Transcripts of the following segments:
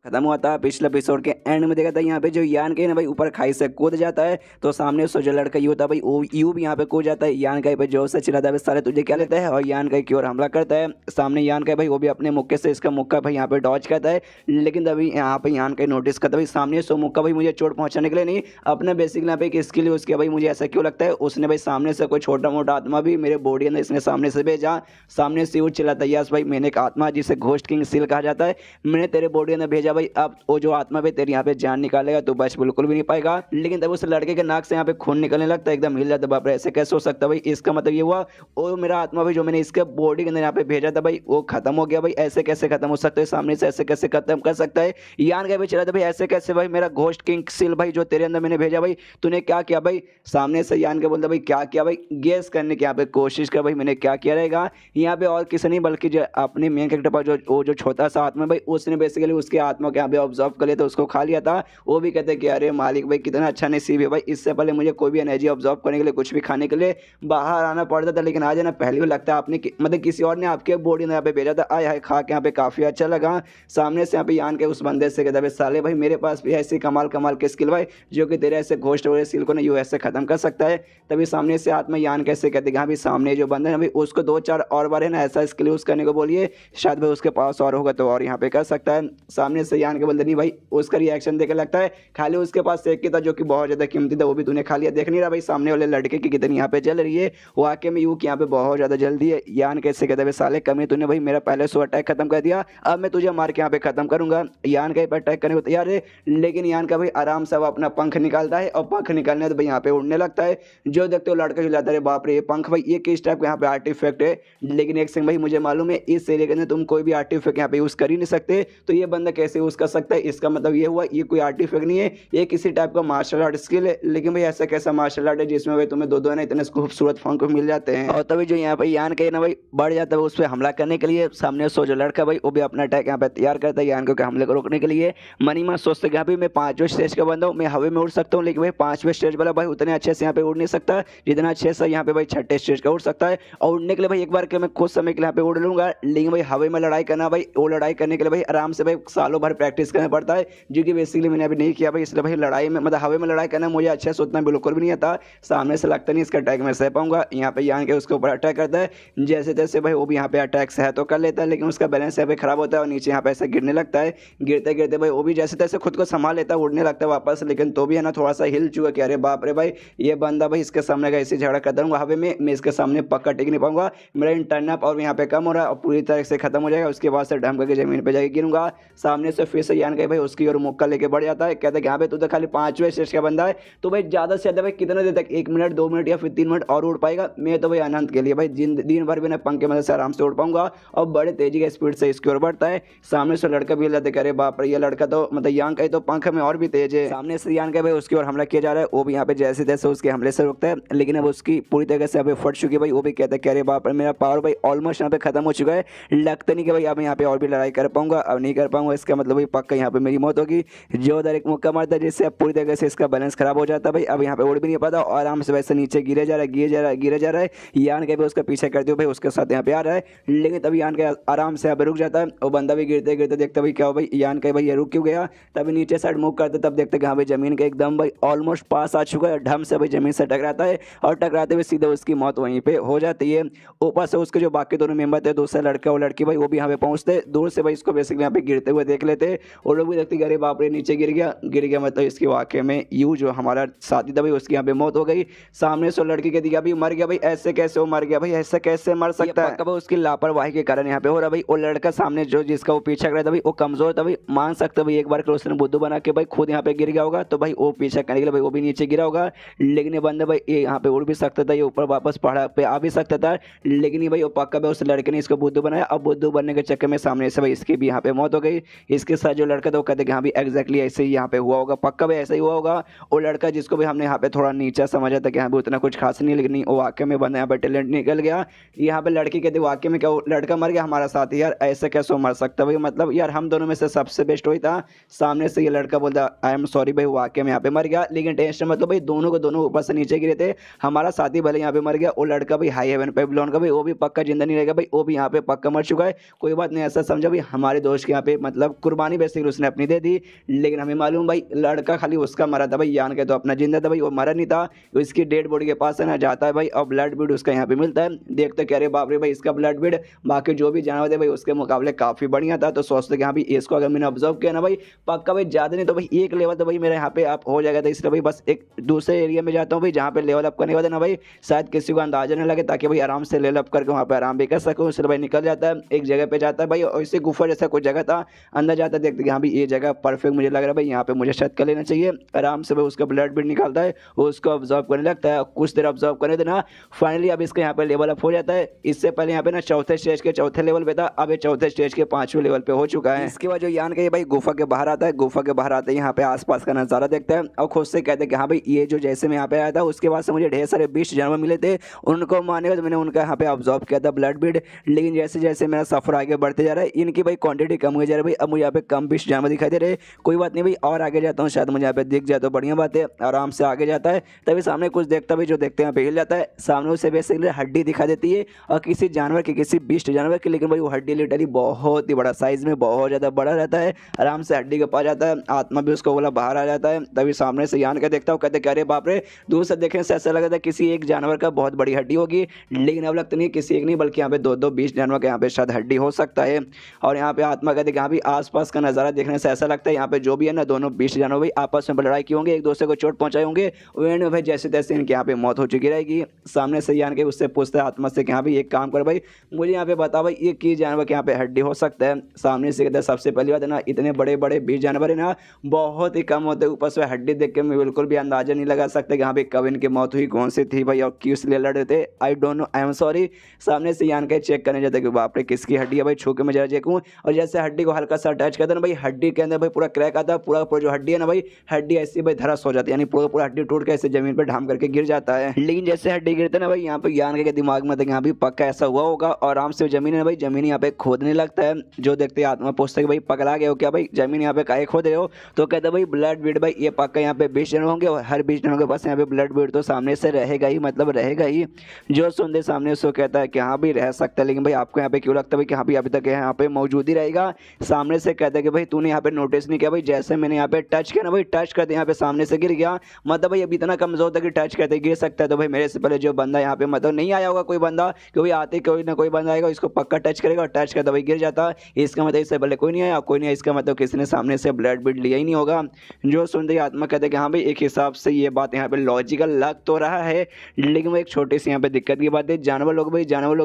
खत्म हुआ था पिछले एपिसोड के एंड में। देखा था यहाँ पे जो यान के ना भाई ऊपर खाई से कूद जाता है, तो सामने उसका जो लड़का यू था भाई वो यू भी यहाँ पे कूद जाता है। यान का पे जोर से चिल्लाता है साले तुझे क्या लेता है, और यान का की ओर हमला करता है। सामने यान का भाई वो भी अपने मुक्के से इसका मुक्का भाई यहाँ पे डॉज करता है, लेकिन तभी यहाँ पे यान का नोटिस करता है भाई सामने सो मुक्का भाई मुझे चोट पहुंचाने के लिए नहीं, अपने बेसिकली यहाँ पे एक स्किल यूज किया। भाई मुझे ऐसा क्यों लगता है उसने भाई सामने से कोई छोटा मोटा आत्मा भी मेरे बॉडी अंदर इसने सामने से भेजा। सामने से वो चिल्लाता है यस भाई मैंने एक आत्मा जिसे घोस्ट किंग सील कहा जाता है मैंने तेरे बॉडी अंदर भेजा भाई, अब वो जो आत्मा भी तेरी यहाँ पे जान निकालेगा तो बच बिल्कुल भी नहीं पाएगा। लेकिन तब उस लड़के के नाक से यहाँ पे खून निकलने लगता है, एकदम हिल जाता है। बाप रे ऐसे कैसे हो सकता है भाई, इसका मतलब ये हुआ वो मेरा आत्मा भाई जो मैंने इसके बॉडी के अंदर यहाँ पे भेजा था भाई वो खत्म हो गया भाई। ऐसे कैसे खत्म हो सकता है, सामने से ऐसे कैसे खत्म कर सकता है। यान का भी चला था भाई ऐसे कैसे भाई मेरा घोस्ट किंग सील भाई जो तेरे अंदर मैंने भेजा भाई तूने क्या किया भाई। सामने से यान के बोलता भाई क्या किया भाई, गेस करने की यहाँ पे कोशिश कर भाई मैंने क्या किया रहेगा। यहाँ पे और किसी नहीं बल्कि जो अपने मेन कैरेक्टर पर जो वो जो छोटा सा आत्मा भाई उसने बेसिकली उसके आत्मा को यहाँ पे ऑब्जर्व कर लिया, तो उसको खा लिया था। वो भी कहते कि अरे मालिक भाई कितना अच्छा नसीब है भाई, इससे पहले मुझे कोई भी एनर्जी ऑब्जर्व करने के लिए कुछ भी खाने के लिए बाहर आना पड़ता था, लेकिन आज है ना पहले भी लगता है आपने मतलब किसी और ने आपके बॉडी में यहाँ पे भेजा था। आय हाय खा के यहाँ पे काफी अच्छा लगा। सामने से यहाँ पे यान के उस बंदे से कहता साले भाई मेरे पास भी ऐसी कमाल कमाल के स्किल भाई जो कि तेरे ऐसे घोस्ट वाले सील को ना यू ऐसे खत्म कर सकता है। तभी सामने से आत्मा यान कैसे कहते कि हाँ भाई सामने जो बंदा है भाई उसको 2-4 और बार है ना ऐसा स्किल यूज करने को बोलिए, शायद भाई उसके पास और होगा तो और यहाँ पे कर सकता है। सामने से यान के बंदे नहीं भाई उसका रिएक्शन देकर लगता है खाली उसके पास एक ही था जो कि बहुत ज्यादा कीमती था, वो भी तूने खा लिया। देख नहीं रहा भाई सामने वाले लड़के की कितनी यहाँ पे जल रही है, वाकई में यू की यहाँ पे बहुत ज्यादा जल्दी है। यान कैसे कहते साले कमी तूने भाई मेरा पहले सो अटैक खत्म कर दिया, अब मैं तुझे मार के यहाँ पे खत्म करूंगा। यान का अटैक करने को तैयार है, लेकिन यान का भाई आराम से अपना पंख निकालता है और पंख निकालने तो भाई यहाँ पे उड़ने लगता है। जो देखते हो लड़का चिल्लाता है बाप रे ये पंख भाई ये किस टाइप का यहाँ पे आर्टिफैक्ट है। लेकिन एक सिंह भाई मुझे मालूम है इस एरिया के अंदर तुम कोई भी आर्टिफैक्ट यहाँ पे यूज कर ही नहीं सकते, तो ये बंदा कैसे यूज कर सकता है। इसका मतलब ये हुआ ये कोई आर्टिफैक्ट नहीं है, ये किसी टाइप का मार्शल आर्ट स्किल है। लेकिन भाई ऐसा कैसा मार्शल आर्ट है जिसमें भाई तुम्हें दो ना इतने खूबसूरत फंक मिल जाते हैं। और तभी जो यहाँ पे यान के ना भाई बढ़ जाता है उस पर हमला करने के लिए। सामने सो जो लड़का भाई वो भी अपना अटैक यहाँ पे तैयार करता है यान के हमले को रोकने के लिए। मनी मा सोचते कि भाई मैं 5वें स्टेज का बंदा हूँ, मैं हवा में उड़ सकता हूँ, लेकिन भाई 5वें स्टेज वाला भाई उतने अच्छे से यहाँ पे उड़ नहीं सकता जितना अच्छे से यहाँ पे भाई 6ठे स्टेज का उड़ सकता है। और उड़ने के लिए भाई एक बार के मैं कुछ समय के लिए यहाँ पे उड़ लूंगा, लेकिन भाई हवा में लड़ाई करना भाई वो लड़ाई करने के लिए भाई आराम से भाई सालों भर प्रैक्टिस करना पड़ता है, जो कि बेसिकली मैंने अभी नहीं किया भाई। इसलिए भाई लड़ाई में मतलब हवा में लड़ाई करना मुझे अच्छे से उतना बिल्कुल भी नहीं आता। सामने से लगता नहीं इसका अटैक मैं सह पाऊंगा। यहाँ पे यान के उसके ऊपर अटैक करता है, जैसे तैसे भाई वो भी यहाँ पे अटैक सह तो कर लेता है, लेकिन उसका बैलेंस यहाँ पे खराब होता है और नीचे यहाँ पे ऐसे गिरने लगता है। गिरते गिरते भाई वो भी जैसे तैसे खुद को संभाल लेता है, उड़ने लगता है वापस, लेकिन तो भी है ना थोड़ा सा हिल चुका कि अरे बाप रे भाई ये बंदा भाई इसके सामने का ऐसे झगड़ा कर दूंगा हवे में, मैं इसके सामने पक्का टिक नहीं पाऊंगा। मेरा इंटर्न अप और यहाँ पे कम हो रहा है और पूरी तरह से खत्म हो जाएगा, उसके बाद से ढम करके जमीन पे जाके गिरूंगा। सामने से फिर से यान के भाई उसकी और मुक्का लेके बढ़ जाता है, कहता है कि यहाँ पे तू तो खाली 5वें स्टेज का बंदा है, तो भाई ज्यादा से ज्यादा भाई कितने देर तक 1 मिनट 2 मिनट या फिर 3 मिनट और उड़ पाएगा। मैं तो भाई अनंत के लिए भाई दिन भर भी ना पंख के मदद से आराम से उड़ पाऊंगा। और बड़े तेजी के स्पीड से इसकी ओर बढ़ता है। सामने से लड़का भी जाते करे बाप रे ये लड़का तो मतलब यान का तो पंख में और भी तेज है। सामने से यान का भाई उसकी ओर हमला किया जा रहा है, वो भी यहाँ पे जैसे तैसे उसके हमले से रुकता है, लेकिन अब उसकी पूरी तरह से अभी फट चुकी है भाई। वो भी कहता है कि अरे बाप रे मेरा पावर भाई ऑलमोस्ट यहाँ पे खत्म हो चुका है, लगता नहीं कि भाई अब यहाँ पे और भी लड़ाई कर पाऊंगा, अब नहीं कर पाऊंगा। इसका मतलब भाई पक्का यहाँ पे मेरी मौत होगी। जो उधर एक मुक्का मारता है जिससे अब पूरी तरह से इसका बैलेंस खराब हो जाता है भाई, अब यहाँ पे उड़ भी नहीं पाता और आराम से वैसे नीचे गिरे जा रहा है। यान के भी उसका पीछे करते हुए भाई उसके साथ यहाँ पे आ रहा है, लेकिन तभी यान के आराम से यहाँ पे रुक जाता है। वो बंदा भी गिरते गिरते देखता भाई क्या हो भाई यान के भाई ये रुक क्यों गया। तभी नीचे साइड मूव करते तब देखते कि हाँ भाई जमीन के एकदम भाई ऑलमोस्ट पास आ चुका है, ढम से भाई जमीन से टकराता है और टकराते हुए सीधे उसकी मौत वहीं पे हो जाती है। ऊपर से उसके जो बाकी दोनों मेंबर थे दूसरा लड़का और लड़की भाई वो भी यहाँ पे पहुंचते, दूर से भाई इसको बेसिकली यहाँ पे गिरते हुए देख लेते और लोग भी देखते अरे बाप रे नीचे गिर गया मतलब इसके वाकई में यू जो हमारा साथी था भाई उसकी यहाँ पे मौत हो गई। सामने से लड़की के दिया भी मर गया भाई, ऐसे कैसे वो मर गया भाई, ऐसा कैसे मर सकता है। भाई उसकी लापरवाही के कारण यहाँ पे हो रहा भाई। वो लड़का सामने जो जिसका वो पीछा कर रहा था भाई वो कमजोर था भाई, मान सकते भाई एक बार के उसने बुद्धू बना के भाई खुद यहाँ पे गिर गया होगा, तो भाई वो पीछा करने के लिए भाई वो भी नीचे गिरा होगा। लेकिन ये बंदा भाई ये यहाँ पे उड़ भी सकता था, ये ऊपर वापस पहाड़ पे आ भी सकता था, लेकिन ये भाई वो पक्का भाई उस लड़के ने इसको बुद्धू बनाया। अब बुद्धू बनने के चक्कर में सामने से भाई इसकी भी यहाँ पे मौत हो गई। इसके साथ जो लड़का था वो कहते कि हाँ भी एग्जैक्टली ऐसे ही यहाँ पे हुआ होगा, पक्का भाई ऐसा ही हुआ होगा। वो लड़का जिसको भी हमने यहाँ पे थोड़ा नीचा समझा था कि यहाँ पे उतना कुछ खास नहीं, लेकिन वो वाकई में बंदा यहाँ पे टैलेंट निकल गया। यहाँ पे लड़की कहते वाकई में क्या लड़का मर गया हमारा साथी, यार ऐसे कैसे मर सकता भाई, मतलब यार हम दोनों में से सबसे बेस्ट वही था। सामने से ये लड़का बोलता आई एम सॉरी भाई वाकई में यहाँ पे मर गया, लेकिन टेंशन मतलब भाई दोनों को दोनों ऊपर से नीचे गिरे थे, हमारा साथी भले यहाँ पे मर गया, वो लड़का भाई हाई हेवन पे बिलोंग का भाई वो भी पक्का जिंदा नहीं रहेगा भाई, वो भी यहाँ पे पक्का मर चुका है। कोई बात नहीं ऐसा समझा भाई हमारे दोस्त के यहाँ पे मतलब कुर्बानी बेसिकली उसने अपनी दे दी, लेकिन हमें मालूम भाई लड़का खाली उसका मरा था भाई, यान के तो अपना जिंदा था भाई, वो मरा नहीं था। इसकी डेड बॉडी के पास है ना जाता है भाई और ब्लड बीड उसका यहाँ पे मिलता है। देखते कह रहे बाप रे भाई इसका ब्लड बीड बाकी जो भी जानवर थे भाई उसके मुकाबले काफ़ी बढ़िया था। तो सोचते कि हाँ भाई इसको अगर मैंने ऑब्जर्व किया ना भाई पक्का भाई ज़्यादा नहीं तो भाई एक लेवल तो भाई मेरे यहाँ पे आप हो जाएगा। तो इसलिए भाई बस एक दूसरे एरिया में जाता हूँ भाई जहाँ पे लेवल अप करने के बाद ना भाई शायद किसी को अंदाजा नहीं लगे, ताकि भाई आराम से लेवल अप करके वहाँ पे आराम भी कर सकूँ। इसलिए भाई निकल जाता है एक जगह पे जाता है भाई, और इससे गुफा जैसा कोई जगह था, अंदर जाता है देखते कि हाँ भाई ये जगह परफेक्ट मुझे लग रहा है भाई, यहाँ पे मुझे शायद कर लेना चाहिए। आराम से भाई उसका ब्लड बीड निकालता है, वो उसको ऑब्जर्व करने लगता है। कुछ देर ऑब्जर्व करने देना, फाइनली अब इसका यहाँ पे लेवल अप हो जाता है। इससे पहले यहाँ पे ना चौथे स्टेज के चौथे लेवल पे था, अब ये चौथे स्टेज के 5वें लेवल पे हो चुका है। इसके बाद जो यान के भाई गुफा के बाहर आता है, गुफा के बाहर आते ही यहाँ पे आसपास का नज़ारा देखता है और खुद से कहते हैं कि हाँ भाई ये जो जैसे मैं यहाँ पे आया था उसके बाद से मुझे ढेर सारे 20 जानवर मिले थे, उनको मारने का तो मैंने उनका यहाँ पे ऑब्जर्व किया था ब्लड बीड, लेकिन जैसे जैसे मेरा सफर आगे बढ़ते जा रहा है इनकी भाई क्वांटिटी कम हो जा रही है भाई। अब मुझे यहाँ पे कम 20 जानवर दिखाई दे रहे, कोई बात नहीं भाई और आगे जाता हूँ, शायद मुझे यहाँ पे दिख जाए तो बढ़िया बात है। आराम से आगे जाता है तभी सामने कुछ देखता भाई, जो देखते हैं यहाँ पे हिल जाता है, सामने उसे बेसिकली हड्डी दिखा देती है और किसी जानवर की, किसी 20 जानवर की, लेकिन भाई वो हड्डी लिटरली बहुत ही बड़ा साइज में बहुत ज़्यादा बड़ा रहता है। आराम से हड्डी के पास जाता है, आत्मा भी उसको बोला बाहर आ जाता है। तभी सामने से यान के देखता हूँ, कहते अरे बाप रे, दूर से देखने से ऐसा लगा था किसी एक जानवर का बहुत बड़ी हड्डी होगी, लेकिन अब लगता नहीं किसी एक नहीं बल्कि यहाँ पे दो 20 जानवर का यहाँ पे शायद हड्डी हो सकता है। और यहाँ पे आत्मा कहते यहाँ भी आसपास का नज़ारा देखने से ऐसा लगता है यहाँ पे जो भी है ना दोनों 20 जानवर भाई आपस में लड़ाई की होंगे, एक दूसरे को चोट पहुंचाए होंगे, वे भाई जैसे तैसे इनके यहाँ पे मौत हो चुकी रहेगी। सामने से यान के उससे पूछता है आत्मा से कि हाँ भाई एक काम कर भाई मुझे यहाँ पे बता भाई ये किस जानवर के यहाँ पे हड्डी हो सकता है। सामने से कहता है सबसे पहली बात है ना इतने बड़े बड़े 20 जानवर है ना बहुत ही कम होते, ऊपर से हड्डी देख के मैं बिल्कुल भी अंदाजा नहीं लगा सकता कि हाँ भाई कब इनकी मौत हुई, कौन सी थी भाई और किस लिए लड़ रहे थे, I don't know, I am sorry. सामने से यान के चेक करने जाते कि बाप रे किसकी हड्डी है भाई, छू के मैं जरा देखूँ, और जैसे हड्डी को हल्का सा टच करता ना भाई हड्डी के अंदर भाई पूरा क्रैक आता है, पूरा जो हड्डी है ना भाई हड्डी ऐसी भाई धरस हो जाती है, यानी पूरा हड्डी टूट के ऐसे जमीन पर ढाम करके गिर जाता है। लेकिन जैसे हड्डी गिरता है ना भाई यहाँ पे यान के दिमाग में था यहाँ भी पक्का ऐसा हुआ होगा, और आराम से जमीन है भाई जमीन यहाँ पे खोदने लगता है। जो देखते आत्मा पूछता है कि भाई पकड़ा गए हो क्या भाई, जमीन यहाँ पे काहे खोद रहे हो, तो कहता भाई ब्लड बीड भाई ये पक्का यहाँ पे 20 जन होंगे और हर 20 जनों के पास यहाँ पे ब्लड बीड तो सामने से रहेगा ही, मतलब रहेगा ही। जो सुनते सामने उसको कहता है कि हाँ भाई रह सकता है, लेकिन भाई आपको यहाँ पे क्यों लगता है भाई कि हाँ भाई अभी तक यहाँ पे मौजूद ही रहेगा। सामने से कहता है कि भाई तूने यहाँ पे नोटिस नहीं किया भाई जैसे मैंने यहाँ पे टच किया ना भाई टच करते यहाँ पे सामने से गिर गया, मतलब भाई अभी इतना कमजोर था कि टच करते गिर सकता है। तो भाई मेरे से पहले जो बंदा यहाँ पे मतलब नहीं आया होगा कोई बंदा, क्योंकि आते कोई ना कोई बंदा आएगा इसको पक्का टच करेगा और टच करता भाई गिर जाता, इसका मतलब इससे पहले कोई नहीं आया कोई नहीं, इसका मतलब किसी ने सामने से ब्लड बीड लिया ही नहीं होगा। जो सुनते ही आत्मा कहते हैं कि हाँ भाई एक हिसाब से ये बात यहाँ पे लॉजिकल लग तो रहा है, लेकिन वो एक छोटी सी यहाँ पे दिक्कत की बात है, जानवर लोग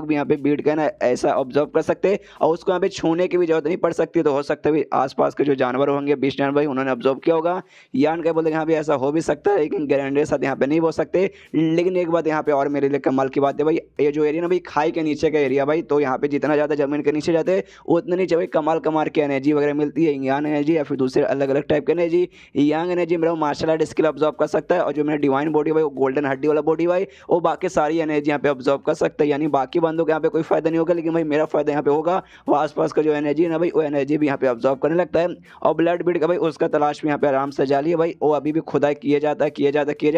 भी यहाँ पे बीट का ना ऐसा ऑब्जर्व कर सकते हैं और उसको यहाँ पे छूने की भी जरूरत नहीं पड़ सकती। तो हो सकता है आसपास के जो जानवर होंगे 20 जानवर भाई उन्होंने ऑब्जर्व किया होगा, यान क्या बोलते हैं यहाँ पे ऐसा हो भी सकता है, लेकिन गारंटी के साथ यहाँ पे नहीं हो सकते। लेकिन एक बात यहाँ पे और मेरे लिए कमाल की बात है भाई, ये जो एरिया ना भाई खाई के नीचे का एरिया भाई, तो यहाँ पे जितना ज़्यादा जमीन के नीचे जाते हैं उतने नीचे भाई कमाल की एनर्जी वगैरह मिलती है, यांग एनर्जी या फिर दूसरे अलग अलग टाइप की एनर्जी। यांग एनर्जी मेरा मार्शल आर्ट स्किल ऑब्जर्व कर सकता है, और जो मेरा डिवाइन बॉडी भाई वो गोल्डन हड्डी वाला बॉडी भाई वो बाकी सारी एनर्जी यहाँ पे ऑब्जर्व कर सकता है, यानी बाकी बंदों को यहाँ पे कोई फायदा नहीं होगा, लेकिन भाई मेरा फायदा यहाँ पे होगा। वो आसपास का जो एनर्जी है ना भाई वो एनर्जी भी यहाँ पे ऑब्जर्व करने लगता है। और ब्लड बीड का भाई उसका तलाश भी यहाँ पे आराम से जाली है भाई, वो अभी भी खुदाई किया जाता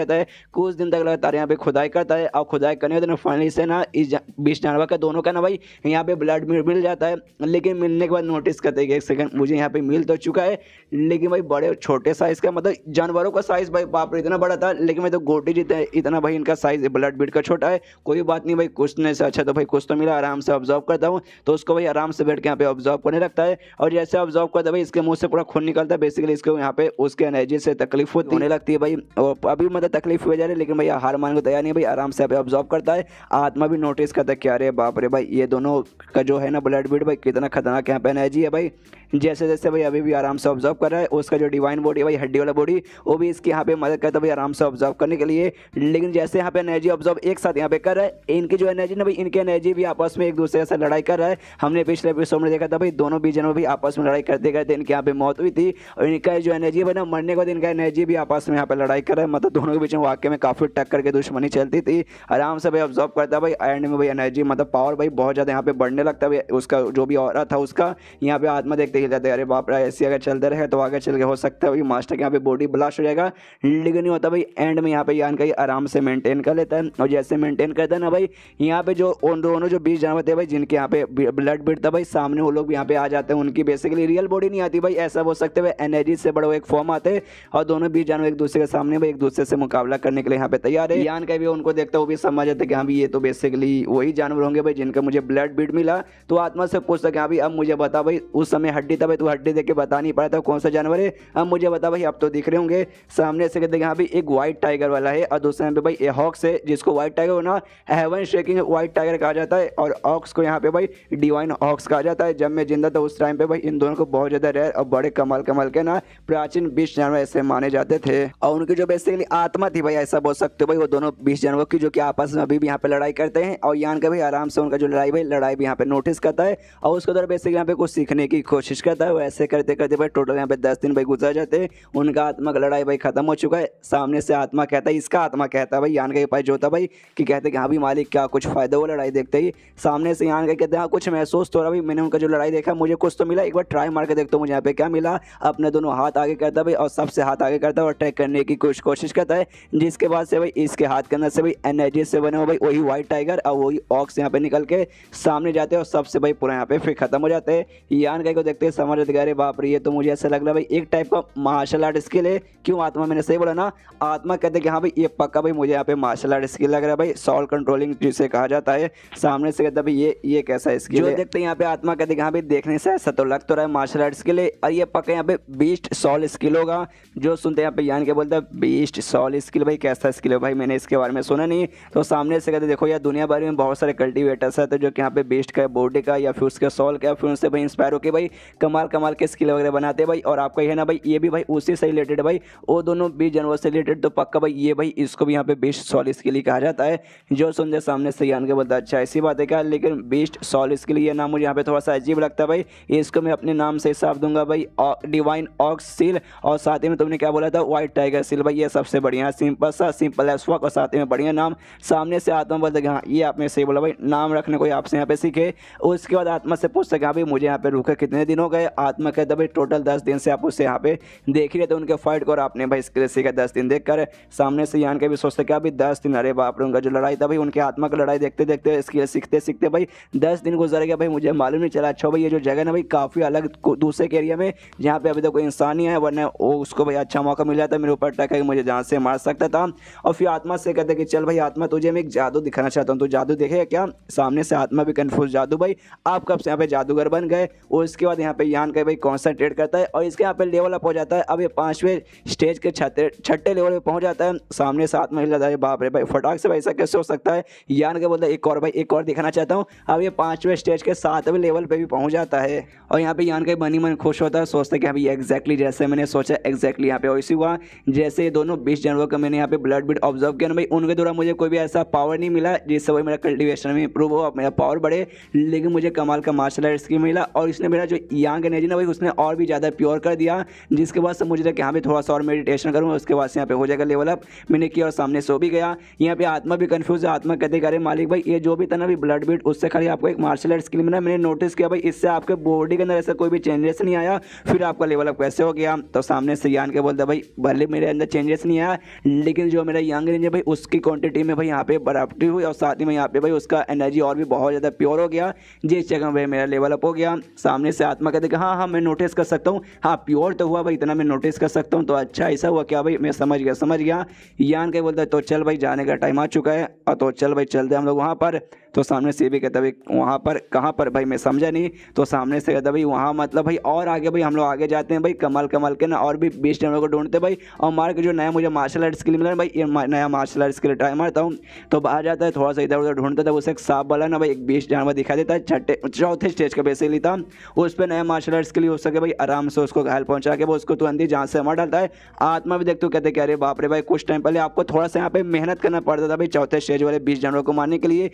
है कुछ दिन तक लगातार यहाँ पे खुदाई करता है, और खुदाई करने के बाद फाइनली से ना इस 20 जानवर का दोनों का ना भाई यहाँ पे ब्लड मिल जाता है। लेकिन मिलने के बाद नोटिस करते हैं एक सेकंड मुझे यहाँ पे मिल तो चुका है, लेकिन भाई बड़े छोटे साइज का, मतलब जानवरों का साइज भाई बाप रे इतना बड़ा था, लेकिन मैं तो गोटी जीता इतना भाई इनका साइज ब्लड बीड का छोटा है। कोई बात नहीं भाई कुछ ने से अच्छा तो भाई कुछ तो मिला, आराम से ऑब्जर्व करता हूँ, तो उसको भाई आराम से बैठ के यहाँ पे ऑब्जर्व करने लगता है। और जैसे ऑब्जर्व करता है भाई इसके मुंह से पूरा खून निकलता है, बेसिकली इसको यहाँ पे उसके एनर्जी से तकलीफ होने लगती है भाई, और अभी मतलब तकलीफ हो जा रही है, लेकिन भाई हार मान को तैयार नहीं भाई, आराम से ऑब्जर्व करता है। आत्मा भी नोटिस करता है कि अरे बाप रे भाई ये दोनों का जो है ना ब्लड बीड भाई कितना खतरनाक यहाँ पे एनर्जी है भाई। जैसे जैसे भाई अभी भी आराम से ऑब्जर्व कर रहा है, उसका जो डिवाइन बॉडी है भाई हड्डी वाला बॉडी वो भी इसकी यहाँ पे मदद करता है भाई आराम से ऑब्जर्व करने के लिए। लेकिन जैसे यहाँ पे एनर्जी ऑब्जर्व एक साथ यहाँ पे कर रहा है, इनकी जो एनर्जी ना भाई इनकी एनर्जी भी आपस में एक दूसरे से लड़ाई कर रहा है। हमने पिछले एपिसोड में देखा था भाई दोनों बीच जनों भी आपस में लड़ाई करते करते इनके यहाँ पे मौत हुई थी, और इनका जो एनर्जी है ना मरने के बाद इनका एनर्जी भी आपस में यहाँ पे लड़ाई कर रहा है, मतलब दोनों के बीच में वाकई में काफी टक्कर के दुश्मनी चलती थी। आराम से भाई ऑब्जर्व करता है भाई एंड में भाई एनर्जी मतलब पावर भाई बहुत ज्यादा यहाँ पे बढ़ने लगता है, उसका जो भी ऑरा था उसका यहाँ पे आत्मा देखते ही जाता है अरे बाप रे, ऐसे अगर चलते रहे तो आगे चल के हो सकता है भाई मास्टर के यहाँ पे बॉडी ब्लास्ट हो जाएगा, लेकिन नहीं होता भाई। एंड में यहाँ पे यान का आराम से मेंटेन कर लेता है, और जैसे मेंटेन करता है ना भाई, यहाँ पे जो उन दोनों जो 20 जानवर थे भाई जिनके यहाँ पे ब्लड बीट था भाई, सामने वो लोग यहाँ पे आ जाते हैं। उनकी बेसिकली रियल बॉडी नहीं आती भाई, ऐसा बोल सकते हुए एनर्जी से बड़ा एक फॉर्म आते हैं, और दोनों 20 जानवर एक दूसरे के सामने भाई एक दूसरे से मुकाबला करने के लिए यहाँ पे तैयार है। यान का भी उनको देखता वो भी समझ जाता है कि हाँ भी ये तो बेसिकली वही जानवर होंगे भाई जिनका मुझे ब्लड बीट मिला। तो आत्मा से पूछता कि हाँ भाई अब मुझे बता भाई, उस समय हड्डी था भाई, तू हड्डी देख के बता नहीं पाया था कौन सा जानवर है, अब मुझे बता भाई, अब तो दिख रहे होंगे। सामने से कहते हैं हाँ भाई एक व्हाइट टाइगर वाला है, और दूसरे पे भाई हॉक्स है, जिसको व्हाइट टाइगर होना हेवन शेकिंग व्हाइट टाइगर कहा जाता है, और ऑक्स को यहाँ पे भाई डिवाइन ऑक्स कहा जाता है। जब मैं जिंदा था उस टाइम पे भाई इन दोनों को बहुत ज्यादा रेयर और बड़े कमाल कमाल के ना प्राचीन 20 जानवर ऐसे माने जाते थे, और उनकी जो बेसिकली आत्मा थी भाई, ऐसा बोल सकते हो भाई, वो दोनों 20 जानवरों की जो कि आपस में अभी भी यहाँ पे लड़ाई करते हैं। और यान का भाई आराम से उनका जो लड़ाई भी यहाँ पे नोटिस करता है, और उसके द्वारा बेसिकली यहाँ पे कुछ सीखने की कोशिश करता है। वो ऐसे करते करते भाई टोटल यहाँ पे 10 दिन भाई गुजर जाते हैं। उनका आत्मा का लड़ाई भाई खत्म हो चुका है। सामने से आत्मा कहता है, इसका आत्मा कहता है भाई यान का पास जो होता भाई कि कहते हैं कि हाँ भी मालिक क्या कुछ फायदा हुआ लड़ाई देखते ही। सामने से यान का कहते हैं हाँ कुछ महसूस तो रहा भाई, मैंने उनका जो लड़ाई देखा मुझे कुछ तो मिला, एक बार ट्राई मार के देखता हूँ मुझे यहाँ पे क्या मिला। अपने दोनों हाथ आगे करता भाई, और सबसे हाथ आगे करता है और अटैक करने की कोशिश करता है, जिसके बाद से भाई इसके हाथ के अंदर से भाई एनर्जी से बने हो भाई वही व्हाइट टाइगर और वही ऑक्स यहाँ पे निकल के सामने जाते हैं, और सबसे भाई पूरा यहाँ पे फिर खत्म हो जाते हैं। यान का को देखते हैं समझ जाते अरे बाप रे, ये तो मुझे ऐसा लग रहा है भाई एक टाइप का मार्शल आर्ट स्किल है। क्यों आत्मा, मैंने सही बोला ना, आत्मा कहते हैं कि हाँ भाई ये पक्का भाई मुझे यहाँ पे मार्शल आर्ट स्किल लग रहा है भाई, सॉल कंट्रोलिंग जिसे कहा जाता है। सामने से कहता है भाई ये कैसा स्किल है, देखते हैं यहाँ पे आत्मा कहते हैं कि हाँ भाई देखने से ऐसा तो लग तो रहा है मार्शल आर्ट स्किल है, और ये पक्का यहाँ पे बीस्ट सॉल स्किल होगा। जो सुनते हैं यहाँ पे यान के बोलता है बीस्ट सॉल स्किल, भाई कैसा स्किल है भाई, मैंने इसके बारे में सुना नहीं। तो सामने से कहते देखो यार दुनिया भर में बहुत सारे कल्टीवेटर्स है, तो जो कि यहाँ पे बेस्ट का बॉडी का या फिर उसके सॉल का, फिर उनसे भाई इंस्पायर होकर भाई कमाल कमाल के स्किल वगैरह बनाते हैं भाई। और आपका ये ना भाई ये भी भाई उसी से रिलेटेड है भाई, वो दोनों 20 जानवर से रिलेटेड, तो पक्का भाई ये भाई इसको भी यहाँ पे बेस्ट सॉल स्किल ही कहा जाता है। जो सुनते सामने से यान के बोलता है अच्छा ऐसी बात है क्या, लेकिन बेस्ट सॉल स्किल ये नाम मुझे यहाँ पे थोड़ा सा अजीब लगता है भाई, इसको मैं अपने नाम से हिसाब दूंगा भाई डिवाइन ऑक्स सील, और साथ ही में तुमने क्या बोला था व्हाइट टाइगर सील, भाई ये सबसे बढ़िया सिंपल सा सिंपल एज फक, और साथ ही में बढ़िया नाम। सामने से आत्मा बोलता है हाँ ये आपने सही बोला भाई, नाम रखने को आपसे यहाँ पे सीखे। उसके बाद आत्मा से पूछता है हाँ भाई मुझे यहाँ पे रुके कितने दिन हो गए। आत्मा कहता भाई टोटल 10 दिन से आप उससे यहाँ पे देख ही रहे थे उनके फाइट को, और आपने भाई स्किल सीखा 10 दिन देख कर। सामने से यान के भी सोचते क्या भाई 10 दिन, अरे बाप रे, उनका जो लड़ाई था भाई उनके आत्मा की लड़ाई देखते देखते स्किल सीखते सीखते भाई 10 दिन गुजर गया भाई, मुझे मालूम नहीं चला। अच्छा भाई ये जो जगह ना भाई काफ़ी अलग दूसरे के एरिया में जहाँ पे अभी तक कोई इंसान नहीं है, वरना वो उसको भाई अच्छा मौका मिल जाता मेरे ऊपर अटैक है, मुझे जहाँ से मार सकता था। और फिर आत्मा से कहते कि चल भाई आत्मा तुझे मैं एक जादू दिखाना चाहता हूँ, तो जादू देखेगा क्या। सामने से आत्मा भी कन्फ्यूज, जादू भाई आप कब से यहाँ पे जादूगर बन गए। और उसके बाद यहाँ पे यान का भाई कॉन्सेंट्रेट करता है, और इसके यहाँ पे लेवल अप हो जाता है। अब ये 5वें स्टेज के छठे लेवल पे पहुंच जाता है। सामने से आत्मा हिल जाता है, बाप रे भाई फटाक से ऐसा कैसे हो सकता है। यान के बोलता है एक और भाई एक और दिखाना चाहता हूँ। अब ये 5वें स्टेज के 7वें लेवल पे भी पहुंच जाता है, और यहाँ पे यान का मन ही मन खुश होता है, सोचता है कि अभी एग्जैक्टली जैसे मैंने सोचा एग्जैक्टली यहाँ पे वैसे हुआ। जैसे ये दोनों 20 जानवरों का मैंने यहाँ पे ब्लड बीट ऑब्जर्व किया ना भाई, उनके द्वारा मुझे कोई भी ऐसा पावर नहीं मिला जिससे भाई मेरा कल्टिवेशन में इंप्रूव हो, मेरा पावर बढ़े, लेकिन मुझे कमाल का मार्शल आर्ट स्किल मिला। और इसने मेरा जो यांग एनर्जी ना भाई उसने और भी ज़्यादा प्योर कर दिया, जिसके बाद से मुझे कि हाँ भाई थोड़ा सा और मेडिटेशन करूँगा, उसके बाद से यहाँ पे हो जाएगा लेवल अप। मैंने किया और सामने सो भी गया। यहाँ पे आत्मा भी कन्फ्यूज है, आत्मा कहते अरे मालिक भाई ये जो भी था ना भाई ब्लड बीट, उससे खाली आपको एक मार्शल आर्ट स्किल मिला, मैंने नोटिस किया भाई इससे आपके बॉडी के अंदर ऐसा कोई भी चेंजेस नहीं आया, फिर आपका लेवल अप कैसे हो गया। तो सामने से यान के बोलता भाई भले मेरे अंदर चेंजेस नहीं आया, लेकिन जो मेरा यंग रेंज है भाई उसकी क्वांटिटी में भाई यहाँ पे बढ़ोतरी हुई, और साथ ही में यहाँ पे भाई उसका एनर्जी और भी बहुत ज़्यादा प्योर हो गया, जिस जगह भाई मेरा लेवल अप हो गया। सामने से आत्मा कहते हाँ हाँ मैं नोटिस कर सकता हूँ, हाँ प्योर तो हुआ भाई इतना मैं नोटिस कर सकता हूँ। तो अच्छा ऐसा हुआ क्या भाई, मैं समझ गया। यान के बोलता है तो चल भाई जाने का टाइम आ चुका है, और तो चल भाई चलते हम लोग वहाँ पर। तो सामने से भी कहता भाई वहाँ पर कहाँ पर भाई, मैं समझा नहीं। तो सामने से कहता भाई वहाँ मतलब भाई और आगे भाई हम लोग आगे जाते हैं भाई, कमाल के ना और भी 20 जानवरों को ढूंढते भाई, और मार के जो नया मुझे मार्शल आर्ट स्किल मिला भाई, ये नया मार्शल आर्ट स्किल ट्राई मारता हूँ। तो बाहर जाता है थोड़ा सा इधर उधर ढूंढता था, उसे एक सांप वाला ना भाई एक 20 जानवर दिखा देता है, चौथे स्टेज का बेसिकली था। उस पर नया मार्शल आर्ट स्किल हो सके भाई, आराम से उसको घायल पहुंचा के वो उसको तुरंत ही जान से मार डालता है। आत्मा भी देखते हो कहते कि अरे बाप रे भाई कुछ टाइम पहले आपको थोड़ा सा यहाँ पे मेहनत करना पड़ता था भाई चौथे स्टेज वाले 20 जानवरों को मारने के लिए,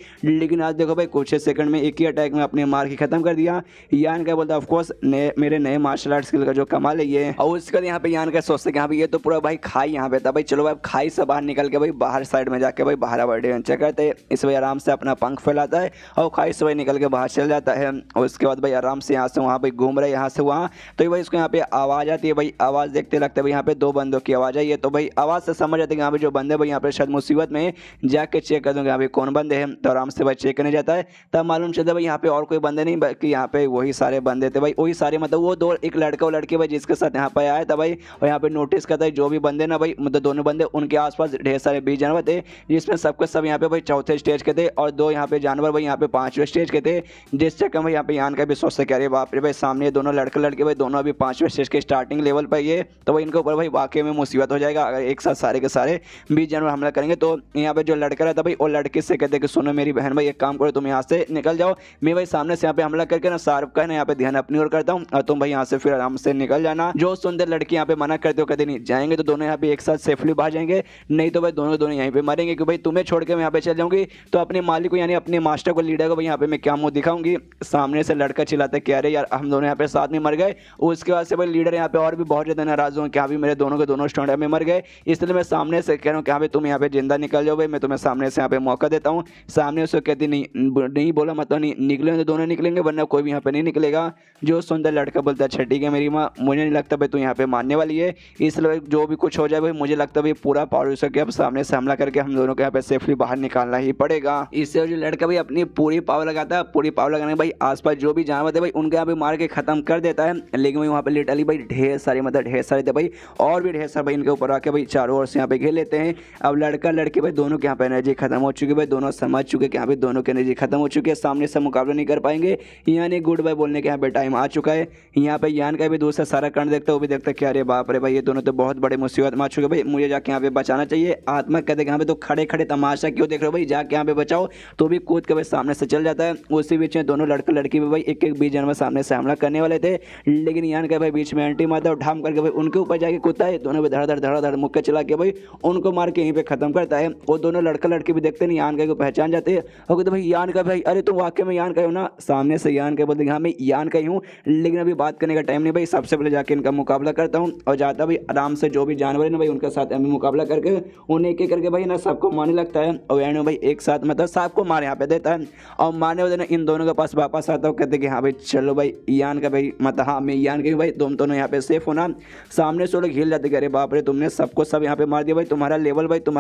लेकिन आज देखो भाई कुछ सेकंड में एक ही अटैक में अपने मार के खत्म कर दिया। यान का बोलता ऑफकोर्स मेरे नए मार्शल आर्ट स्किल का जो कमाल है ये। और उसके बाद यहाँ पे यान का सोचते कि यहाँ पे ये तो पूरा भाई खाई यहाँ पे था भाई, चलो भाई खाई से बाहर निकल के भाई बाहर साइड में जाके भाई बाहर एडवेंचर करते हैं। इस भाई आराम से अपना पंख फैलाता है और खाई से भाई निकल के बाहर चल जाता है। और उसके बाद भाई आराम से यहाँ से वहाँ भाई घूम रहे यहाँ से वहाँ। तो भाई उसको यहाँ पे आवाज़ आती है भाई, आवाज़ देखते लगता है भाई यहाँ पे 2 बंदों की आवाज़ आई है। तो भाई आवाज़ से समझ आते हैं यहाँ पे जो बंदे भाई यहाँ पे शायद मुसीबत में जाके चेक कर दूंगा यहाँ पे कौन बंदे हैं। तो आराम से भाई चेक करने जाता है, तब मालूम चलता है भाई यहाँ पे और कोई बंदे नहीं बल्कि यहाँ पे वही सारे बंदे थे भाई, वही सारे मतलब वो 2 एक लड़का और लड़की भाई जिसके साथ यहाँ पे आया था भाई। और यहाँ पे नोटिस करता है जो भी बंदे ना भाई मतलब दोनों बंदे उनके आसपास ढेर सारे 20 जानवर थे, जिसमें सबके सब यहाँ पे भाई 4थे स्टेज के थे और 2 यहाँ पे जानवर भाई यहाँ पे 5वें स्टेज के थे। जिस चक्कर में यहाँ पे यान का भी सोचते कह रहे बाप रे भाई सामने दोनों लड़के लड़के भाई दोनों अभी 5वें स्टेज के स्टार्टिंग लेवल पर ये, तो भाई इनके ऊपर भाई वाकई में मुसीबत हो जाएगा अगर एक साथ सारे के सारे 20 जानवर हमला करेंगे। तो यहाँ पे जो लड़का रहता भाई वो लड़के से कहते कि सुनो मेरी बहन भाई एक काम करो तुम यहाँ से निकल जाओ, मैं भाई सामने से यहाँ पे हमला करके ना शाहरुख का ना यहाँ पे ध्यान अपनी ओर करता हूँ और तुम भाई यहाँ से फिर आराम से निकल जाना। जो सुंदर लड़की यहाँ पे मना करते हो कहते नहीं जाएंगे तो दोनों यहाँ पे एक साथ सेफली बाहर जाएंगे, नहीं तो भाई दोनों यहीं पे मरेंगे कि भाई तुम्हें छोड़ के मैं यहाँ पे चल जाऊंगी तो अपने मालिक को यानी अपने मास्टर को लीडर को भाई यहाँ पे मैं क्या मुंह दिखाऊंगी। सामने से लड़का चिल्लाता है कि अरे यार हम दोनों यहाँ पे साथ में मर गए। उसके बाद से भाई लीडर यहाँ पे और भी बहुत ज्यादा नाराज हुए कि अभी मेरे दोनों के दोनों स्टूडेंट में मर गए, इसलिए मैं सामने से कह रहा हूँ कि भाई तुम यहाँ पे जिंदा निकल जाओ भाई, मैं तुम्हें सामने से यहाँ पे मौका देता हूँ। सामने से कहती नहीं बोला मतलब नहीं निकले तो दोनों निकलेंगे वरना कोई भी यहाँ पे नहीं निकलेगा। जो सुंदर लड़का बोलता है अच्छा ठीक है मेरी माँ, मुझे नहीं लगता भाई तू यहाँ पे मानने वाली है, इसलिए जो भी कुछ हो जाए भाई मुझे लगता है भाई पूरा पावर यूज करके अब सामने से हमला करके हम दोनों को यहाँ पे सेफली बाहर निकालना ही पड़ेगा। इससे जो लड़का भाई अपनी पूरी पावर लगाता है, पूरी पावर लगाने भाई आसपास जो भी जानवर थे भाई उनके यहाँ पे मार के खत्म कर देता है। लेकिन भाई वहाँ पे लिटरली भाई ढेर सारे मतलब ढेर सारे थे भाई और भी ढेर सारे भाई इनके ऊपर आके भाई चारों ओर से यहाँ पे घेर लेते हैं। अब लड़का लड़की भाई दोनों के यहाँ पे एनर्जी खत्म हो चुकी है भाई, दोनों समझ चुके कि यहाँ पे दोनों की एनर्जी खत्म हो चुकी है, सामने से मुकाबला नहीं कर पाएंगे। यानी गुड बाय बोलने के यहाँ पे टाइम आ चुका है। यहाँ पे यान का भी दूसरा सारा कांड देखता है, वो भी देखता है कि अरे बाप रे भाई ये दोनों तो बहुत बड़े मुसीबत में आ चुके भाई, मुझे जाके यहाँ पे बचाना चाहिए। आत्मा कहते हैं यहाँ पे तो खड़े खड़े तमाशा क्यों देख रहे हो भाई, जाके यहाँ पे बचाओ। तो भी कूद के भाई सामने से चल जाता है। उसी बीच में दोनों लड़का लड़की भी भाई एक 20 जानवर सामने से हमला करने वाले थे, लेकिन यान का भाई बीच में एंटी मारता और ढाम करके भाई उनके ऊपर जाके कूदता है। दोनों भी धड़ मुक्के चला के भाई उनको मार के यहीं पे खत्म करता है। और दोनों लड़का लड़की भी देखते नहीं यान का को पहचान जाते हैं और कहते भाई यान का भाई अरे तुम वाकई में यान का हो ना। सामने से यान का बोलते हाँ मैं यान का ही हूँ, लेकिन अभी बात करने का टाइम नहीं भाई, सबसे पहले जाके इनका मुकाबला करता हूँ। और जाता भाई आराम से जो भी जानवर है ना भाई उनके साथ अभी मुकाबला करके उन्हें एक एक करके भाई ना सबको मारने लगता है। और एंड में भाई एक साथ मतलब सबको मार यहाँ पे देता है और मारने वाले ना इन दोनों के पास वापस आता हूँ, कहते कि हाँ भाई चलो भाई यान का भाई मतलब हाँ मैं यान के भाई तुम दोनों यहाँ पे सेफ होना। सामने से लोग हिल जाते अरे बाप रे तुमने सबको सब यहाँ पे मार दिया भाई, तुम्हारा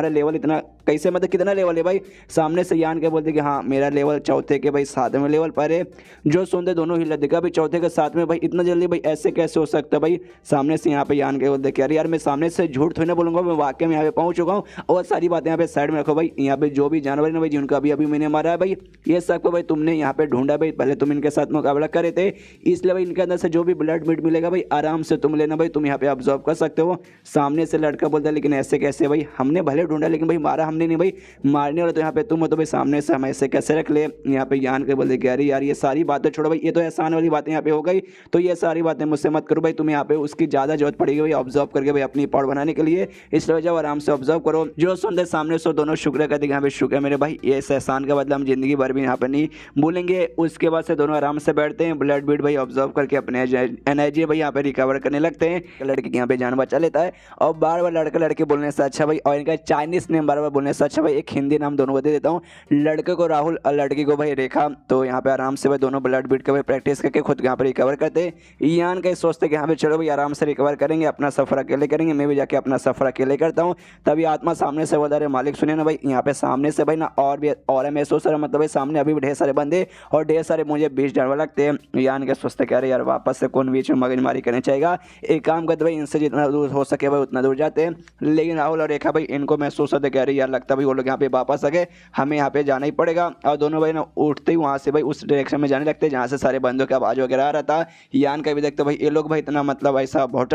लेवल इतना कैसे मतलब कितना लेवल है भाई। सामने से यान के बोलते कि हाँ मेरा लेवल 4थे के भाई 7वें लेवल पर है। जो सुनते दोनों हिल जाते भाई 4थे के 7 में भाई इतना जल्दी भाई ऐसे कैसे हो सकता है भाई। सामने से यहाँ पे यान के बोलते कि अरे यार मैं सामने से झूठ थोड़ी ना बोलूंगा, मैं वाकई में यहाँ पे पहुंच चुका हूँ। और सारी बातें यहाँ पे साइड में रखो भाई, यहाँ पे जो भी जानवर है भाई जिनका अभी मैंने मारा है भाई ये सबको भाई तुमने यहाँ पे ढूंढा भाई, पहले तुम इनके साथ मुकाबला करे थे इसलिए भाई इनके अंदर से जो भी ब्लड मीट मिलेगा भाई आराम से तुम लेना भाई, तुम यहाँ पे ऑब्जर्व कर सकते हो। सामने से लड़का बोलता है लेकिन ऐसे कैसे भाई, हमने भले ढूंढा लेकिन भाई मारा हमने नहीं भाई, मारने वाला तो यहाँ पे तुम हो, तो भाई सामने से हम ऐसे कैसे रख ले। यहाँ पे यान के बोलते कि अरे यार ये सारी बातें छोड़ो भाई, ये तो एहसान वाली बातें यहाँ पे हो गई, तो ये सारी बातें मुझसे मत करो भाई, तुम्हें यहाँ पे उसकी ज़्यादा जरूरत पड़ेगी भाई ऑब्जर्व करके भाई अपनी पावर बनाने के लिए, इसलिए जाओ आराम से ऑब्जर्व करो। जो सुनते सामने से दोनों शुक्र करते यहाँ पे शुक्र मेरे भाई, ये एहसान का बदला हम जिंदगी भर भी यहाँ पे नहीं भूलेंगे। उसके बाद से दोनों आराम से बैठते हैं, ब्लड बीट भाई ऑब्जर्व करके अपने एनर्जी भाई यहाँ पे रिकवर करने लगते हैं। लड़के यहाँ पे जान बचा लेता है और बार बार लड़का लड़के बोलने से अच्छा भाई, और इनका चाइनीज नेम बार बार बोलने से अच्छा भाई एक हिंदी नाम दोनों को दे देता हूँ, लड़के को राहुल और लड़की को भाई रेखा। तो यहाँ पे आराम से भाई दोनों ब्लड बीट के भाई प्रैक्टिस करके खुद यहाँ पे रिकवर करते हैं। यान का सोचते कि यहाँ पे चलो भाई आराम से रिकवर करेंगे, अपना सफर अकेले करेंगे, मैं भी जाके अपना सफर अकेले करता हूँ। तभी आत्मा सामने से बोल रहे मालिक सुनिए ना भाई, यहाँ पे सामने से भाई ना और भी और महसूस हो रहा, मतलब भाई सामने अभी भी ढेर सारे बंदे और ढेर सारे मुझे 20 जानवर लगते हैं। यान के सोचते कह रहे यार वापस से कौन बीच में मगजमारी करनी चाहिए, एक काम करते भाई इनसे जितना दूर हो सके भाई उतना दूर जाते हैं। लेकिन राहुल और रेखा भाई इनको महसूस होता कह रहे यार लगता भाई वो लोग यहाँ पे वापस आ गए, हमें यहाँ पे जाना ही पड़ेगा। और दोनों भाई ना उठते ही वहाँ से भाई उस डायरेक्शन में जाने लगते हैं जहाँ से सारे बंदों की आवाज़ वगैरह आ रहा था। यान का भी देखते भाई ये लोग भाई इतना मतलब ऐसा बहुत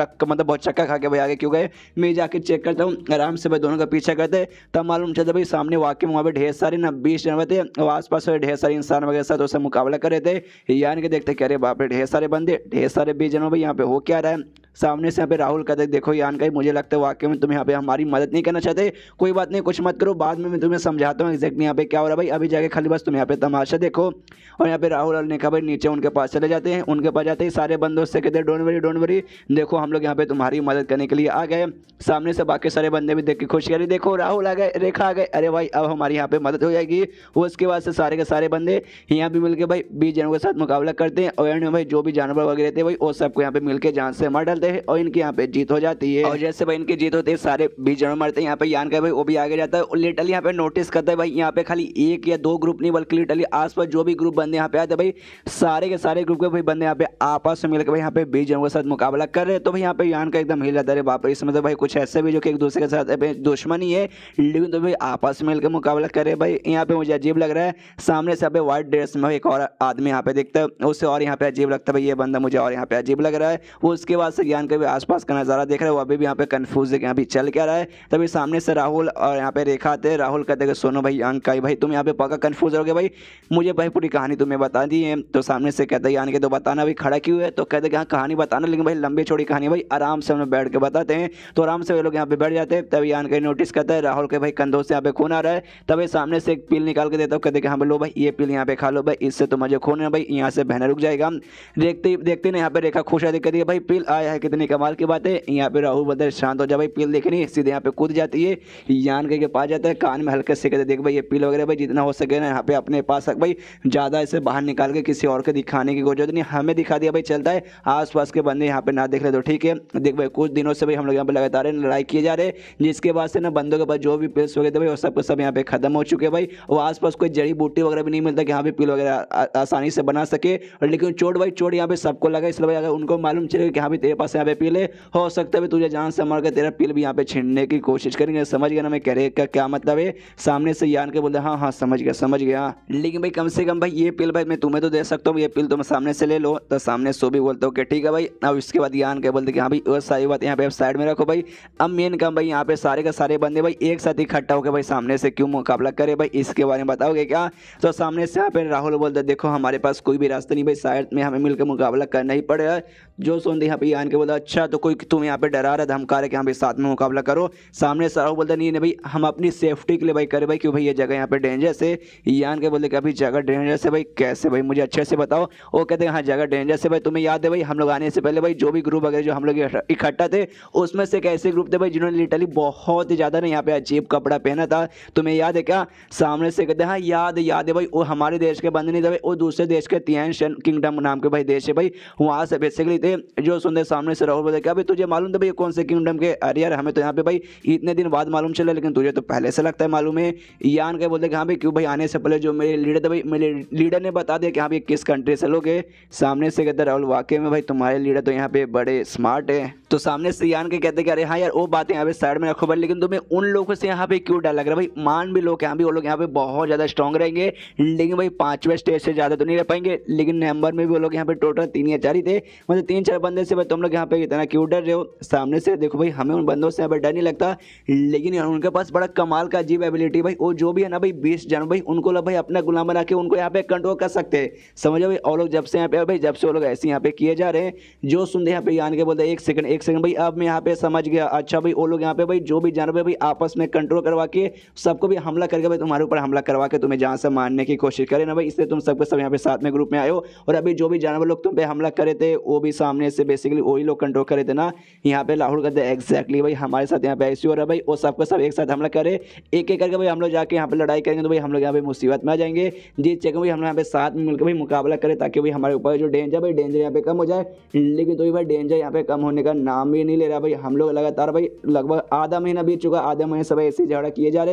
चक्का खा के भाई आगे क्यों गए, मैं जाके चेक करता हूँ। आराम से भाई दोनों का पीछा करते तब मालूम चलता भाई सामने वाकई में वहाँ पे ढेर सारे ना 20 जानवर थे और आसपास ढेर सारे इंसान वगैरह साथ उससे मुकाबला कर रहे थे। यान के देखते कह रहे बाप रे ढेर सारे बंदे ढेर सारे 20 जानवर भाई यहाँ पे हो क्या रहा है। सामने से यहाँ पे राहुल कहते देखो यान का मुझे लगता है वाकई में तुम यहाँ पे हमारी मदद नहीं करना चाहते, कोई बात नहीं, कुछ मत करो, बाद में मैं तुम्हें समझाता हूँ एग्जैक्टली यहाँ पे क्या हो रहा है भाई, अभी जाके खाली बस तुम यहाँ पे तमाशा देखो। और यहाँ पे राहुल और नेका भाई नीचे उनके पास चले जाते हैं। उनके पास जाते ही सारे बंदों से कहते हैं डोंट वरी, देखो हम लोग यहाँ पे तुम्हारी मदद करने के लिए आ गए। सामने से बाकी सारे बंदे भी देख के खुश करी, देखो राहुल आ गए, रेखा आ गए, अरे भाई अब हमारी यहाँ पे मदद हो जाएगी। वो उसके बाद से सारे के सारे बंदे यहाँ पे मिलके भाई 20 जनों के साथ मुकाबला करते हैं और एंड में भाई जो भी जानवर वगैरह थे भाई वो सबको यहाँ पे मिलके जान से मार डालते हैं और इनकी यहाँ पे जीत हो जाती है। और जैसे भाई इनकी जीत होती है सारे 20 जनों मरते हैं, यहाँ पे यान का भाई वो भी आगे जाता है और लिटरली यहाँ पे नोटिस करता है भाई यहाँ पे खाली एक या दो ग्रुप नहीं बल्कि लिटरली आसपास जो भी ग्रुप बंदे यहाँ पे आते हैं भाई सारे के सारे ग्रुप के भाई बंदे यहाँ पे आपस में मिलकर भाई यहाँ पे 20 जनों के साथ मुकाबला कर रहे हैं। तो भाई यहाँ पे यान का एकदम हिल जाता है, बाप रे, इस मतलब भाई कुछ ऐसे भी जो कि एक दूसरे के साथ दुश्मनी है लेकिन तो भाई आपस में मिलकर मुकाबला करे भाई। यहाँ पे मुझे अजीब लग रहा है, सामने से यहाँ पे व्हाइट ड्रेस में एक और आदमी यहाँ पे दिखता है, उससे और यहाँ पे अजीब लगता है भाई ये बंदा मुझे और यहाँ पे अजीब लग रहा है। वो उसके बाद से यान का भी आसपास का नज़ारा देख रहा है, वो अभी भी यहाँ पे कन्फ्यूज है कि यहाँ पे चल क्या रहा है। तभी सामने से राहुल और यहाँ पे रेखा आते हैं। राहुल कहते हैं सुनो भाई यान का भाई तुम यहाँ पे पक्का कन्फ्यूज हो गए भाई, मुझे भाई पूरी कहानी तुम्हें बता दी है। तो सामने से कहते हैं यान के तो बताना भाई खड़ा क्यों है, तो कहते हैं हाँ कहानी बताना लेकिन भाई लंबी छोड़ी कहानी भाई आराम से हम लोग बैठ के बताते हैं। तो आराम से वे लोग यहाँ पे बैठ जाते हैं। तभी यान के नोटिस करता है राहुल के भाई कंधों से यहाँ पे खून आ रहा है। तभी सामने से एक पील निकाल के देता हूँ, कहते हैं हाँ लो भाई ये पील यहाँ पे खा लो भाई, इससे तो मुझे खून है भाई, यहाँ से बहना रुक जाएगा। देखते ना यहाँ पे रेखा खुश है, कहती है भाई पील आया है, कितनी कमाल की बात है। यहाँ पे राहुल बोलते शांत हो जा भाई, पील देखनी, सीधे यहाँ पे कूद जाती है, यान के पास जाता है, कान में हल्के से कहते देख भाई ये पील वगैरह भाई जितना हो सके ना यहाँ पे अपने पास रख भाई, ज़्यादा इसे बाहर निकाल के किसी और को दिखाने की कोई जरूरत नहीं, हमें दिखा दिया भाई चलता है, आसपास के बंदे यहाँ पे ना देख ले तो ठीक है। देख भाई कुछ दिनों से भाई हम लोग यहाँ पे लगातार लड़ाई किए जा रहे, जिसके बाद से ना बंदों के पास जो भी पिल्स वगैरह भाई वो सब यहाँ पे खत्म हो चुके हैं भाई, और आसपास कोई जड़ी बूटी वगैरह भी नहीं मिलता कि यहाँ पे पिल वगैरह आसानी से बना सके। और लेकिन चोट भाई चोट यहाँ पे सबको लगा, इसलिए भाई अगर उनको मालूम चलेगा कि यहाँ पे तेरे पास यहाँ पे पिल है, हो सकता है तुझे जान से मार के तेरा पिल भी यहाँ पे छीनने की कोशिश करेंगे। समझ गया ना मैं कह रहे का क्या मतलब है। सामने से यान के बोलते हाँ समझ गया, लेकिन भाई कम से कम भाई ये पिल भाई मैं तुम्हें तो दे सकता हूँ, ये पिल तुम सामने से ले लो। तो सामने सो भी बोलते हो कि ठीक है भाई। अब इसके बाद यान के बोलते कि हाँ भाई वो सारी बात यहाँ पे साइड में रखो भाई, अब मेन काम भाई यहाँ पे सारे के सारे बंदे भाई एक साथ इकट्ठा होकर भाई सामने से क्यों मुकाबला करे भाई, इसके बारे में बताओगे क्या। तो सामने से यहाँ पे राहुल बोलते देखो हमारे पास कोई भी रास्ता नहीं भाई, साइड में हमें मिलकर मुकाबला करना ही पड़ेगा। जो सुनते यहाँ पे यान के बोलता अच्छा तो कोई तुम यहाँ पे डरा रहा धमका रहे कि हाँ भाई साथ में मुकाबला करो। सामने से राहुल बोलता नहीं भाई हम अपनी सेफ्टी के लिए भाई करे भाई, क्यों भाई ये जगह यहाँ पे डेंजरस है। यान के बोलते कि अभी जगह डेंजरस है भाई, कैसे भाई मुझे अच्छे से बताओ। वो कहते हैं हाँ जगह डेंजरस है भाई, तुम्हें याद है भाई हम लोग आने से पहले भाई जो भी ग्रुप वगैरह जो हम लोग इकट्ठा थे उसमें से एक ऐसे ग्रुप थे भाई जिन्होंने लिटरली बहुत ही ज्यादा ना यहाँ पे अजीब कपड़ा पहना था, तुम्हें याद है क्या। सामने से कहते हैं हाँ याद है भाई, वो हमारे देश के बंदे नहीं थे भाई, वो दूसरे देश के तियान किंगडम नाम के भाई देश है भाई, वहाँ से बेसिकली थे। जो सुनते सामने से राहुल बोलते क्या भाई तुझे मालूम था भाई कौन से किंगडम के, अरे यार हमें तो यहाँ पे भाई इतने दिन बाद मालूम चला लेकिन तुझे तो पहले से लगता है मालूम है। यान के बोलते कि हाँ भाई क्यों भाई आने से पहले जो मेरे लीडर थे भाई मेरे लीडर ने बता दिया कि हाँ भाई किस कंट्री से लोग है। सामने से कहते राहुल वाकई में भाई तुम्हारे लीडर तो यहाँ पे बड़े स्मार्ट है। तो सामने से यान के कहते कि अरे हाँ यार वो बातें यहाँ पे साइड में रखो भाई, लेकिन तुम्हें उन लोगों से यहाँ पे क्यों डर लग रहा है भाई, मान भी लोग यहाँ भी वो लोग यहाँ पे बहुत ज़्यादा स्ट्रॉन्ग रहेंगे लेकिन भाई 5वें स्टेज से ज़्यादा तो नहीं रह पाएंगे, लेकिन नंबर में भी वो लोग यहाँ पे टोटल 3 या 4 ही थे, मतलब 3-4 बंदे से भाई तुम लोग यहाँ पे इतना क्यों डर रहे हो। सामने से देखो भाई हमें उन बंदों से यहाँ पे डर नहीं लगता, लेकिन उनके पास बड़ा कमाल का अजीब एबिलिटी भाई, वो जो भी है ना भाई 20 जन भाई उनको लोग भाई अपना गुलाम बना के उनको यहाँ पे कंट्रोल कर सकते हैं, समझो भाई। और लोग जब से यहाँ पे भाई जब से वो लोग ऐसे यहाँ पे किए जा रहे हैं, जो सुनते यहाँ पे यान के बोलते एक सेकंड भाई अब मैं यहाँ पे समझ गया, अच्छा भाई वो लोग यहाँ पे भाई जो भी जानवर भाई आपस में कंट्रोल करवा के सबको भी हमला करके भाई तुम्हारे ऊपर हमला करवा के तुम्हें जान से मारने की कोशिश करे ना भाई, इसलिए तुम सबके सब यहाँ पे साथ में ग्रुप में आए हो। और अभी जो भी जानवर लोग तुम पे हमला करे थे वो भी सामने से बेसिकली वही लोग कंट्रोल करे थे ना। यहाँ पे राहुल कहते हैं एग्जैक्टली भाई हमारे साथ यहाँ पे ऐसी हो रहा है भाई, वो सबको सब एक साथ हमला करे एक एक करके भाई हम लोग जाके यहाँ पे लड़ाई करेंगे तो भाई हम लोग यहाँ पे मुसीबत में आ जाएंगे। जी चेक भाई हम लोग यहाँ पे साथ में मिलकर भाई मुकाबला करें ताकि भाई हमारे ऊपर जो डेंजर यहाँ पे कम हो जाए, लेकिन तो भाई डेंजर यहाँ पे कम होने का नाम भी नहीं ले रहा भाई। हम लोग लगातार भाई लगभग आधा महीना बीत चुका, आधे महीने सब ऐसे झगड़ा किए जा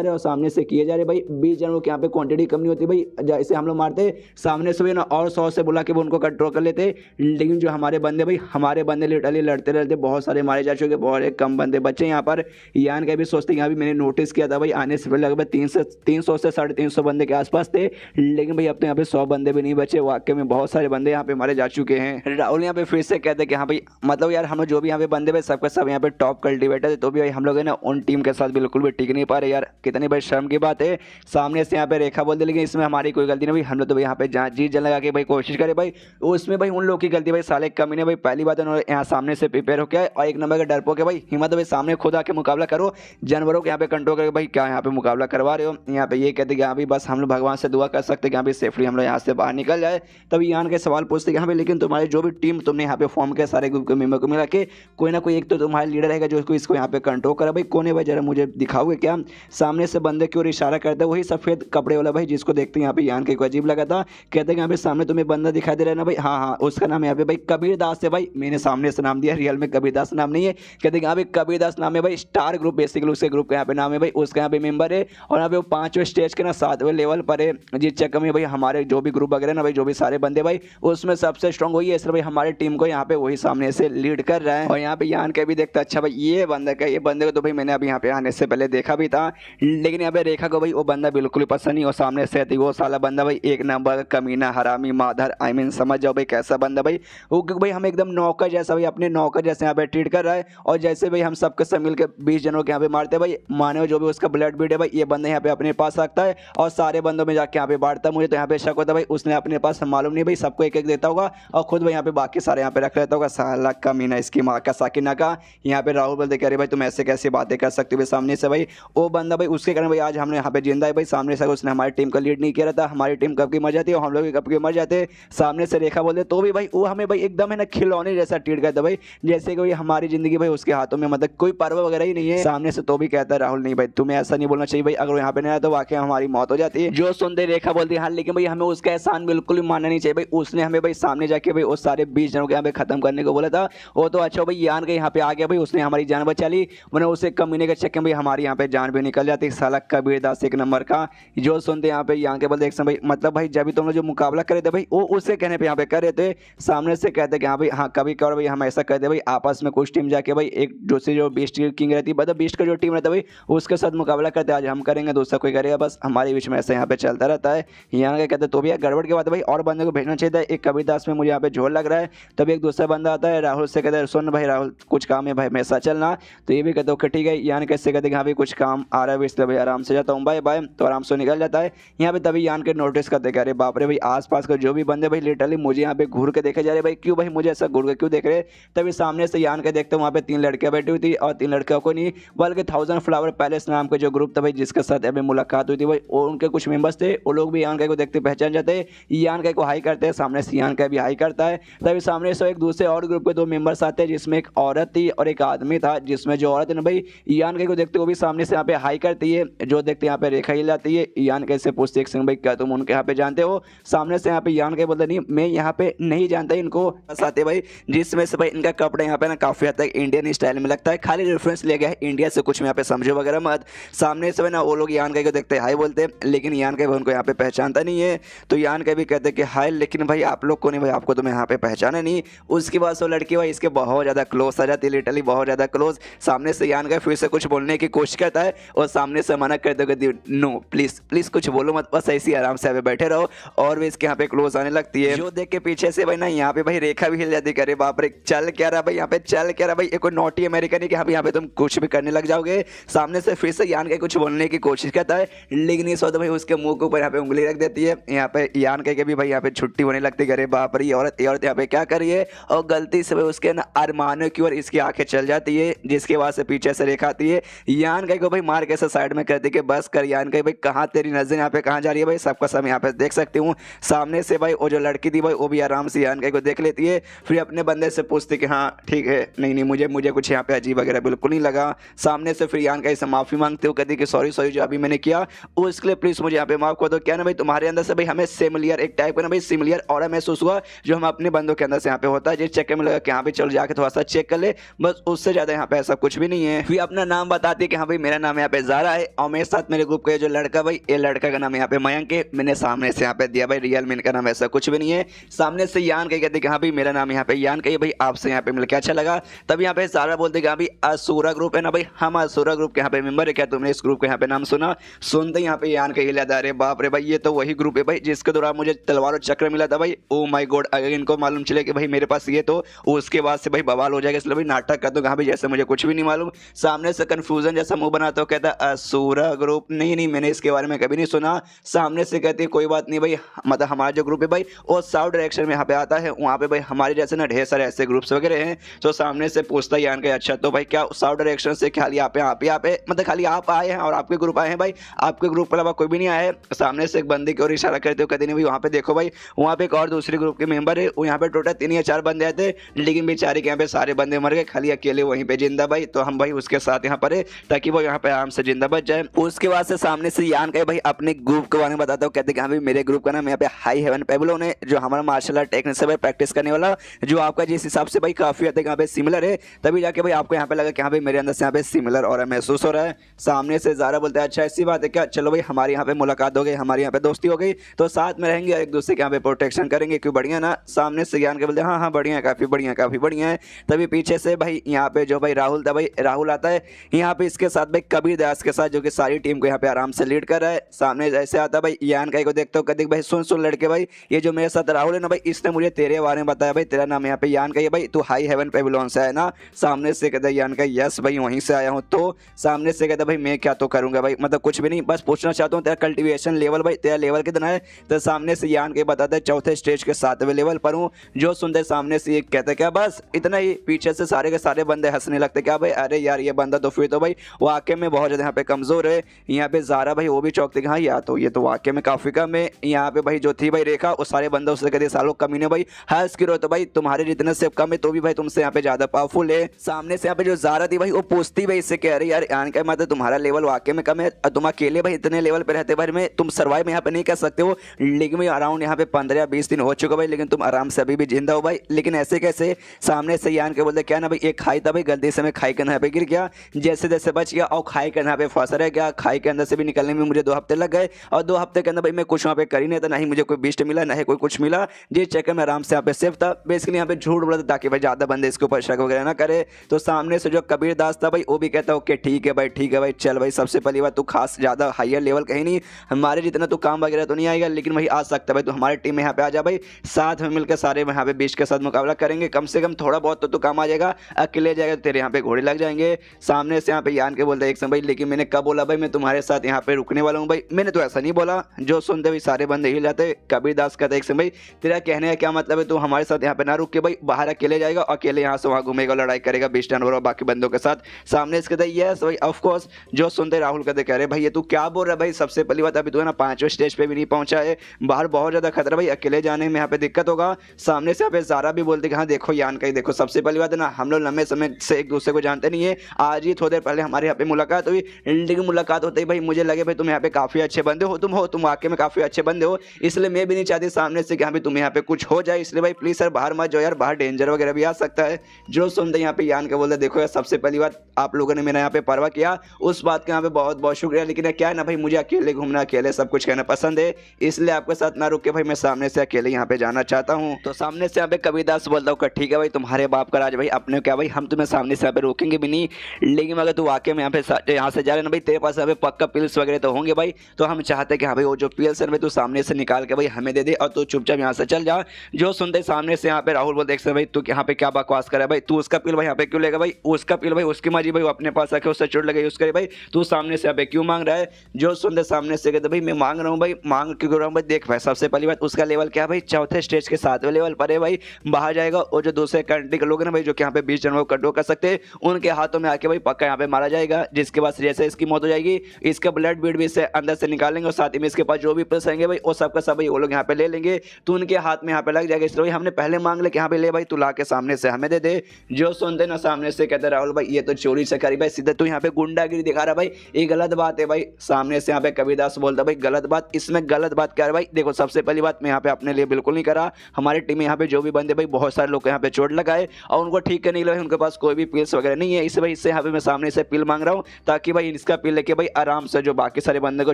रहे और सामने से किए जा रहे भाई। 20 जनों की यहाँ पे क्वांटिटी कम नहीं होती भाई, जैसे हम लोग मारते सामने से भी ना और 100 से बुला के वो उनको कंट्रोल कर लेते, लेकिन जो हमारे बंदे लिटरली लड़ते बहुत सारे मारे जा चुके, बहुत कम बंदे बचे यहाँ पर। यान का भी सोचते यहाँ भी मैंने नोटिस किया था भाई आने से पहले लगभग 300 से 350 बंदे के आसपास थे, लेकिन भाई अब तो यहाँ पे 100 बंदे भी नहीं बचे, वाकई में बहुत सारे बंदे यहाँ पे मारे जा चुके हैं। राहुल यहाँ पे फिर से कहते हैं कि हाँ भाई मतलब यार हम जो भी यहाँ पे बंदे भाई सबके सब यहाँ पे टॉप कल्टिवेटर है, तो भी भाई हम लोग है ना उन टीम के साथ बिल्कुल भी टिक नहीं पा रहे यार, कितनी भाई शर्म की बात है। सामने से यहाँ पे रेखा बोलते लेकिन इसमें हमारी कोई गलती नहीं भाई, हम लोग तो भाई यहाँ पे जी जन लगा के भाई कोशिश करे भाई, उसमें भाई उन लोग की गलती भाई साले कमीने भाई पहली वाली बात है, उन्होंने यहाँ सामने से प्रिपेयर हो गया और एक नंबर का डरपोक है भाई। हिम्मत भाई सामने खुद आके मुकाबला करो, जानवरों को यहाँ पे कंट्रोल करके भाई क्या यहाँ पे मुकाबला करवा रहे हो। यहाँ पे ये कहते कि यहाँ भी बस हम लोग भगवान से दुआ कर सकते कि यहाँ पे सेफली हम लोग यहाँ से बाहर निकल जाए। तभी यहाँ के सवाल पूछते कि यहाँ पे लेकिन तुम्हारे जो भी टीम तुमने यहाँ पे फॉर्म किया सारे ग्रुप के मेंबर को मिला के कोई ना कोई एक तो तुम्हारा लीडर रहेगा जो इसको यहाँ पे कंट्रोल करा। भाई कौन है भाई, जरा मुझे दिखाओगे क्या। सामने से बंदे की ओर इशारा करते वही सफेद कपड़े वाला भाई जिसको देखते हैं यहाँ पे यान के को अजीब लगा था। कहते हैं यहाँ पे सामने तुम्हें बंदा दिखाई दे रहा है ना भाई, हाँ हाँ उसका नाम यहाँ पे भाई कबीर दास है भाई। मैंने सामने से नाम दिया, रियल में कबीर दास नाम नहीं है। कहते हैं यहाँ पे कबीर दास नाम है भाई, स्टार ग्रुप बेसिकली उसके ग्रुप का यहाँ पे नाम है भाई, उसका यहाँ पे मेंबर है और यहाँ पे वो 5वें स्टेज के ना 7वें लेवल पर है। जिस चक्कर में भाई हमारे जो भी ग्रुप वगैरह ना भाई जो भी सारे बंदे भाई उसमें सबसे स्ट्रॉन्ग वही है, इसलिए भाई हमारी टीम को यहाँ पे वही सामने से लीड कर रहा है। और यहाँ पे यान के भी देखता अच्छा भाई ये बंदे को तो भाई मैंने अभी यहाँ पे आने से पहले देखा भी था, लेकिन यहाँ पे रेखा को भाई वो बंदा बिल्कुल ही पसंद नहीं। और सामने से वो साला बंदा भाई एक नंबर कमीना हरामी माधर आई मीन समझ जाओ भाई कैसा बंदा भाई वो, क्योंकि भाई हम एकदम नौकर जैसा भाई अपने नौकर जैसे यहाँ पे ट्रीट कर रहा है। और जैसे भाई हम सबके सब मिलकर 20 जनों के यहाँ पे मारते हैं भाई, माने जो भी उसका ब्लड बीड है भाई ये बंदा यहाँ पे अपने पास रखता है और सारे बंदों में जाके यहाँ पे बांटता है। मुझे तो यहाँ पे शक होता है भाई उसने अपने पास मालूम नहीं भाई सबको एक एक देता होगा और खुद भाई यहाँ पे बाकी सारे यहाँ पे रख लेता होगा। साला कमीना इसकी माँ का साकिना का। यहाँ पे राहुल बोलते कह रहे भाई तुम ऐसे कैसे बातें कर सकते हो भाई सामने से भाई वो बंदा भाई उसके कारण भाई आज हमने यहाँ पे जिंदा है भाई। सामने से उसने हमारी टीम का लीड नहीं किया रहता, हमारी टीम कब की मर जाती है और हम लोग कब की मर जाते। सामने से रेखा बोलते तो भी भाई वो हमें भाई एकदम है ना खिलौने जैसा ट्रीट करता भाई, जैसे कि भाई हमारी जिंदगी भाई उसके हाथों में मतलब कोई पर्व वगैरह ही नहीं है। सामने से तो भी कहता है राहुल नहीं भाई तुम्हें ऐसा नहीं बोलना चाहिए भाई, अगर यहाँ पे नहीं आया तो वाकई हमारी मौत हो जाती है। जो सुनते रेखा बोलती है हाँ लेकिन भाई हमें उसका एहसान बिल्कुल भी मानना नहीं चाहिए भाई, उसने हमें भाई सामने जाके भाई उस सारे 20 जनों के यहाँ पे खत्म करने को बोला था। वो तो अच्छा भाई यान के यहाँ पे आ गया भाई, उसने हमारी जान बचा ली, मैंने उसे कमीने के चक्कर में भाई हमारी यहाँ पे जान भी निकल जाती। साला कबीर दास एक नंबर का। जो सुनते यहाँ पे यहाँ के बोलते एक समय मतलब भाई जब भी तुम लोग जो मुकाबला करे थे भाई वो उससे कहने पे यहाँ पे कर रहे थे। सामने से कहते कि हाँ भाई हाँ कभी कभार भाई हम ऐसा कहते भाई आपस में कुछ टीम जाके भाई एक दूसरी जो बीस्ट किंग रहती है मतलब बीस्ट का जो टीम रहता है भाई उसके साथ मुकाबला करते आज हम करेंगे दूसरा कोई करेगा, बस हमारे बीच में ऐसा यहाँ पे चलता रहता है। यहाँ के कहते तो भी गड़बड़ के बाद भाई और बंदे को भेजना चाहिए था। एक कबीर दास में मुझे यहाँ पे झोल लग रहा है, तब एक दूसरा बंदा आता है राहुल से कहता है सुन भाई राहुल कुछ काम है भाई मेरे साथ चलना, तो ये भी कहते हो ठीक है। यान कैसे कहते हाँ भाई कुछ काम आ रहा है इसलिए भाई आराम से जाता हूँ बाय बाय, तो आराम से निकल जाता है। यहाँ पे तभी यान के नोटिस करते कह रहे बाप रे भाई आसपास का जो भी बंदे भाई लिटरली मुझे यहाँ पे घूर के देखे जा रहे भाई, क्यों भाई मुझे ऐसा घूर के क्यों देख रहे। तभी सामने से यान के देखते वहाँ पे 3 लड़कियां बैठी हुई थी और 3 लड़कियों को नहीं बल्कि 1000 फ्लावर पैलेस नाम का जो ग्रुप था भाई जिसके साथ अभी मुलाकात हुई थी भाई और उनके कुछ मेंबर्स थे वो लोग भी यान के को देखते पहचान जाते हैं, यान के को हाई करते हैं, सामने से यान का भी हाई करता है। तभी सामने से एक दूसरे और ग्रुप के 2 मेंबर्स आते हैं जिसमें एक औरत थी और एक आदमी था, जिसमें जो औरत है ना भाई यान के को देखते वो भी सामने से यहाँ पे हाई करती है, जो देखते यहाँ पे रेखा ही लाती है। यान के से पूछते एक सिंह भाई क्या तुम उनके यहाँ पे जानते हो। सामने से यहाँ पे यान के बोलते नहीं मैं यहाँ पे नहीं जानता इनको, बस आते भाई जिसमें से भाई इनका कपड़ा यहाँ पे ना काफी हद तक इंडियन स्टाइल में लगता है, खाली रेफरेंस लिया गया है इंडिया से, कुछ में यहाँ पे समझो वगैरह मत। सामने से ना वो लोग यान के को देखते हाई बोलते लेकिन यान के उनको यहाँ पे पहचानता नहीं है, तो यान के भी कहते कि हाय लेकिन भाई आप लोग को नहीं भाई आपको तो मैं यहाँ पे पहचाना नहीं। उसके बाद वो लड़की भाई इसके बहुत ज़्यादा क्लोज आ जाती है, लिटरली बहुत ज़्यादा क्लोज। सामने से यान के फिर से कुछ बोलने की कोशिश करता है और सामने से मना कर दो नो प्लीज़ प्लीज़ कुछ बोलो मत, बस ऐसे ही आराम से यहाँ पे बैठे रहो। और भी इसके यहाँ पे क्लोज आने लगती है, जो देख के पीछे से भाई ना यहाँ पे भाई रेखा भी हिल जाती है, अरे बाप रे चल क्या रहा भाई यहाँ पे, चल क्या रहा भाई, एक कोई नोटी अमेरिकन है कि यहाँ पे तुम कुछ भी करने लग जाओगे। सामने से फिर से यान के कुछ बोलने की कोशिश करता है लेकिन इस वक्त भाई उसके मुंह के ऊपर यहाँ पे उंगली रख देती है। यहाँ पे यान के भी भाई यहाँ पे छुट्टी होने लगती है, अरे बाप रे ये औरत यहाँ पे क्या कर रही है, और गलती से भाई उसके ना अरमानों की ओर इसकी आंखें चल जाती है, जिसके बाद से पीछे से रेखा आती है। यान को भाई मार के साइड में करती कि बस कर यान भाई कहाँ तेरी नजर यहाँ पे कहाँ जा रही है भाई, सबका सब यहाँ पे देख सकती हूँ। सामने से भाई वो जो लड़की थी भाई वो भी आराम से यान को देख लेती है, फिर अपने बंदे से पूछती कि हाँ ठीक है नहीं नहीं मुझे कुछ यहाँ पे अजीब वगैरह बिल्कुल नहीं लगा। सामने से फिर यान से माफी मांगते हो, कहती कि सॉरी जो अभी मैंने किया उसके लिए प्लीज मुझे यहाँ पे माफ कर दो। क्या ना भाई तुम्हारे अंदर से भाई हमें सिमिलियर एक टाइप का ना भाई सिमिलियर ऑरा महसूस हुआ जो हम अपने बंदों के अंदर से यहाँ पे होता है, जिस चक्कर में लगा कि यहाँ पे चल जाके थोड़ा सा चेक कर ले, बस उससे ज्यादा यहाँ पे ऐसा कुछ भी नहीं है। फिर अपना नाम बताती है कि हाँ भाई मेरा नाम यहाँ पे ज़ारा है और मेरे साथ मेरे ग्रुप का जो लड़का भाई ये लड़का का नाम यहाँ पे मयंक है, मैंने सामने से यहाँ पे दिया भाई रियल में इनका नाम ऐसा कुछ भी नहीं है। सामने से यान कहते कि हाँ भाई मेरा नाम यहाँ पे यान कही भाई आपसे यहाँ पे मिलकर अच्छा लगा। तब यहाँ पे ज़ारा बोलते कि हाँ भाई असुरा ग्रुप है ना भाई, हम असुरा ग्रुप के यहाँ पे मेंबर है, क्या तुमने इस ग्रुप के यहाँ पे नाम सुना। सुनते यहाँ पे यान कही याद आ रहे बाप रे भाई ये तो वही ग्रुप है भाई जिसके दौरान मुझे तलवार और चक्र मिला था भाई। ओ माय गॉड अगर इनको मालूम चले कि भाई मेरे पास ये तो उसके बाद से भाई बवाल हो जाएगा, इसलिए भाई नाटक कर दो हाँ भाई जैसे मुझे कुछ भी नहीं मालूम। सामने से कंफ्यूजन जैसा मुंह बनाता हो, कहता असुरा ग्रुप नहीं नहीं मैंने इसके बारे में कभी नहीं सुना। सामने से कहती कोई बात नहीं भाई मतलब हमारा जो ग्रुप है भाई वो साउथ डायरेक्शन में यहाँ पे आता है, वहाँ पे भाई हमारे जैसे ना ढेर सारे ऐसे ग्रुप्स वगैरह हैं। तो सामने से पूछता है यान का, अच्छा तो भाई क्या साउथ डायरेक्शन से खाली आप पे मतलब खाली आप आए हैं और आपके ग्रुप आए हैं भाई, आपके ग्रुप के अलावा कोई भी नहीं आया है। सामने से एक बंदे की ओर इशारा करते हुए कहते नहीं भाई वहाँ पे देखो भाई, वहाँ पे एक और दूसरे ग्रुप के मेंबर है, वो यहाँ पे टोटल 3 या 4 बंदे आए थे, लेकिन बेचारे के यहाँ पे सारे बंदे मर गए, खाली अकेले वहीं पे जिंदा भाई। तो हम भाई उसके साथ यहाँ पर है ताकि वो यहाँ पे आराम से जिंदा बच जाए। उसके बाद से सामने से यान का भाई अपने ग्रुप के बारे में बताता हूँ, कहते हैं कि हाँ भाई मेरे ग्रुप का नाम यहाँ पे हाई हेवन पेबलोन है, जो हमारा मार्शल आर्ट टेक्निक से प्रैक्टिस करने वाला, जो आपका जिस हिसाब से भाई काफी हद तक यहाँ पे सिमिलर है, तभी जाके भाई आपको यहाँ पे लगा कि हाँ भाई मेरे अंदर से यहाँ पे सिमिलर और महसूस हो रहा है। सामने से ज़ारा बोलता है अच्छा ऐसी बात है क्या, चलो भाई हमारी यहाँ पे मुलाकात हो गई, हमारी यहाँ पे दोस्ती हो गई, तो साथ में रहेंगे, एक दूसरे के यहाँ पे प्रोटेक्शन करेंगे, क्यों बढ़िया ना। सामने से ज्ञान के बोलते हैं हाँ हाँ बढ़िया है, काफ़ी बढ़िया काफ़ी बढ़िया है। तभी पीछे से भाई यहाँ पे जो भाई राहुल था, भाई राहुल आता है यहाँ पे इसके साथ भाई कबीर दास के साथ, जो कि सारी टीम को यहाँ पे आराम से लीड कर रहा है। सामने जैसे आता भाई यान का को देखते हो, कहते भाई सुन लड़के भाई, ये जो मेरे साथ राहुल है ना भाई, इसने मुझे तेरे बारे में बताया भाई, तेरा नाम यहाँ पे यान का है भाई, तू हाई हेवन पेविलियन से है ना। सामने से कहता है यान का यस भाई वहीं से आया हूँ। तो सामने से कहता भाई मैं क्या तो करूंगा भाई, मतलब कुछ भी नहीं, बस पूछना चाहता हूँ तेरा कल्टीवेशन लेवल भाई, तेरा लेवल कितना है। तो सामने से यान के बताता है चौथे स्टेज के 7वें लेवल पर हूँ। जो सुनते सामने से ये कहते क्या बस इतना ही, पीछे से सारे के सारे बंदे हंसने लगते, क्या भाई अरे यार ये बंदा तो फिर तो भाई वाकई में बहुत ज्यादा यहाँ पे कमजोर है। यहाँ पे ज़ारा भाई वो भी चौंकते कि हाँ यार तो ये तो वाकई में काफी कम है। यहाँ पे भाई जो थी भाई रेखा, वो सारे बंदे उससे कहते सालों कमीने भाई हंस गिरो, तो भाई तुम्हारे जितने से कम है तो भी भाई तुमसे यहाँ पे ज्यादा पावरफुल है। सामने से यहाँ पे जो ज़ारा थी भाई वो पूछती भाई इससे कह रही यार यान का मतलब तुम्हारा लेवल वाकई में कम है, तुम अकेले भाई इतने लेवल पे रहते भाई में तुम सर्वाइव यहाँ पे नहीं कर सकते हो, लेकिन भाई अराउंड यहाँ पे 15 या 20 दिन हो चुका भाई, लेकिन तुम आराम से अभी भी जिंदा हो भाई, लेकिन ऐसे कैसे। सामने से यान के बोलते क्या ना भाई एक खाई था भाई, गलती से मैं खाई के यहाँ पे गिर गया, जैसे जैसे बच गया और खाई के यहाँ पे फंसा रह गया। खाई के अंदर से भी निकलने में मुझे 2 हफ्ते लग गए, और 2 हफ्ते के अंदर भाई मैं कुछ वहाँ पे कर ही नहीं था, ना ही मुझे कोई बिस्ट मिला, ना ही कोई कुछ मिला, जिस चक्कर में आराम से यहाँ पे सेफ था। बेसिकली यहाँ पे झूठ बोला था ताकि भाई ज्यादा बंदे इसके ऊपर शक वगैरह ना करे। तो सामने से जो कबीर दास था भाई वो भी कहता ओके ठीक है भाई चल भाई, सबसे पहली बात तू खास ज्यादा हायर लेवल कहीं नहीं, हमारे जितना तू काम वगैरह तो नहीं आएगा, लेकिन भाई आ सकता है भाई, तो हमारी टीम में यहाँ पे आ जा भाई, साथ में मिलकर सारे यहाँ पे बीच के साथ मुकाबला करेंगे, कम से कम थोड़ा बहुत तो तू काम आ जाएगा, अकेले जाएगा तो तेरे यहाँ पे घोड़े लग जाएंगे। सामने से यहाँ पे यान के बोलते एक समय भाई लेकिन मैंने कब बोला भाई मैं तुम्हारे साथ यहाँ पे रुकने वाला हूँ भाई, मैंने तो ऐसा नहीं बोला। जो सुनते भाई सारे बंदे हिल जाते। कबीर दास कहते एक समय भाई तेरा कहने का क्या मतलब है, तू हमारे साथ यहाँ पे ना रुक के भाई बाहर अकेले जाएगा, अकेले यहाँ से वहाँ घूमेगा, लड़ाई करेगा बीच जानवर और बाकी बंदों के साथ। सामने से कहते यस भाई ऑफ कोर्स। जो सुनते राहुल कहते कह रहे भाई ये तू क्या बोल रहा है भाई, सबसे पहली बात अभी तू है ना 5वें स्टेज पे भी नहीं पहुंचा है, बाहर बहुत ज्यादा खतरा भाई, अकेले जाने में यहाँ पे दिक्कत होगा। सामने से यहाँ पे ज़ारा भी बोलते कि हाँ देखो यान का ही देखो, सबसे पहली बात है ना हम लोग लंबे समय से एक दूसरे को जानते नहीं है, आज ही थोड़ी देर पहले हमारे यहाँ पे मुलाकात हुई, लेकिन मुलाकात होते ही भाई मुझे लगे भाई तुम यहाँ पे काफी अच्छे बंदे हो, तुम वाकई में काफी अच्छे बंदे हो, इसलिए मैं भी नहीं चाहती सामने से कि हाँ भाई तुम यहाँ पे कुछ हो जाए, इसलिए भाई प्लीज सर बाहर मत जाओ यार, बाहर डेंजर वगैरह भी आ सकता है। जो सुनते यहाँ पे यान के बोलते देखो यार सबसे पहली बात आप लोगों ने मेरा यहाँ पे परवाह किया, उस बात का यहाँ पे बहुत बहुत शुक्रिया, लेकिन क्या है ना भाई मुझे अकेले घूमना अकेले सब कुछ कहना पसंद है, इसलिए आपके साथ ना रुक के भाई मैं सामने से अकेले यहाँ पे जाना चाहता हूँ। तो सामने से यहाँ पे कबीर दास बोलता हूँ ठीक है भाई तुम्हारे बाप का राज भाई, अपने क्या भाई हम तुम्हें सामने से यहाँ पे रोकेंगे भी नहीं, लेकिन अगर तू वाकई में यहाँ से जा रहे ना भाई तेरे पास यहाँ पे पक्का पिल्स वगैरह तो होंगे भाई, तो हम चाहते कि हाँ भाई वो जो पिल्स है तू सामने से निकाल के भाई हमें दे दे और तू चुपचाप यहाँ से चल जा। जो सुनते सामने से यहाँ पे राहुल बोल देख भाई तू यहाँ पे क्या बकवास कर रहा है भाई, तू उसका पिल भाई यहाँ पे क्यों लेगा भाई, उसका पिल भाई उसकी मर्जी भाई, वो अपने पास रखे उससे चोट लगे यूज करे भाई, तू सामने से यहाँ पे क्यों मांग रहा है। जो सुनते सामने से कहते भाई मैं मांग रहा हूँ भाई, मांग क्यों रहा हूँ भाई, देख भाई सबसे पहली बात उसका लेवल क्या भाई 4थे स्टेज के 7वें लेवल पर है भाई, बाहर जाएगा और जो दूसरे कंट्री के लोग हैं ना भाई जो कि यहाँ पे 20 जनों को कंट्रोल कर सकते हैं, उनके हाथों में आके भाई पक्का यहाँ पे मारा जाएगा, जिसके बाद जैसे इसकी मौत हो जाएगी इसका ब्लड बीड भी इससे अंदर से निकालेंगे और साथ ही में इसके पास जो भी प्लस रहेंगे भाई वो सबका सब भाई वो लोग यहाँ पे ले लेंगे, तो उनके हाथ में यहाँ पे लग जाएगा, इसलिए हमने पहले मांग ले कि यहाँ पे ले भाई तू ला के सामने से हमें दे दे। जो सुनते ना सामने से कहते राहुल भाई ये तो चोरी से करी भाई, सीधे तू यहाँ पे गुंडागिरी दिखा रहा भाई, ये गलत बात है भाई। सामने से यहाँ पे कबीर दास बोलता भाई गलत बात, इसमें गलत बात क्या है भाई, देखो सबसे पहली बात मैं यहाँ पे अपने लिए बिल्कुल नहीं करा, हमारी टीम में यहाँ पे जो भी बंदे भाई बहुत सारे लोग यहाँ पे चोट लगाए और उनको ठीक करने के लिए उनके पास कोई भी पिल्स वगैरह नहीं है, इस भाई इससे यहाँ पे मैं सामने से पिल मांग रहा हूँ ताकि भाई इसका पिल लेके भाई आराम से जो बाकी सारे बंदे को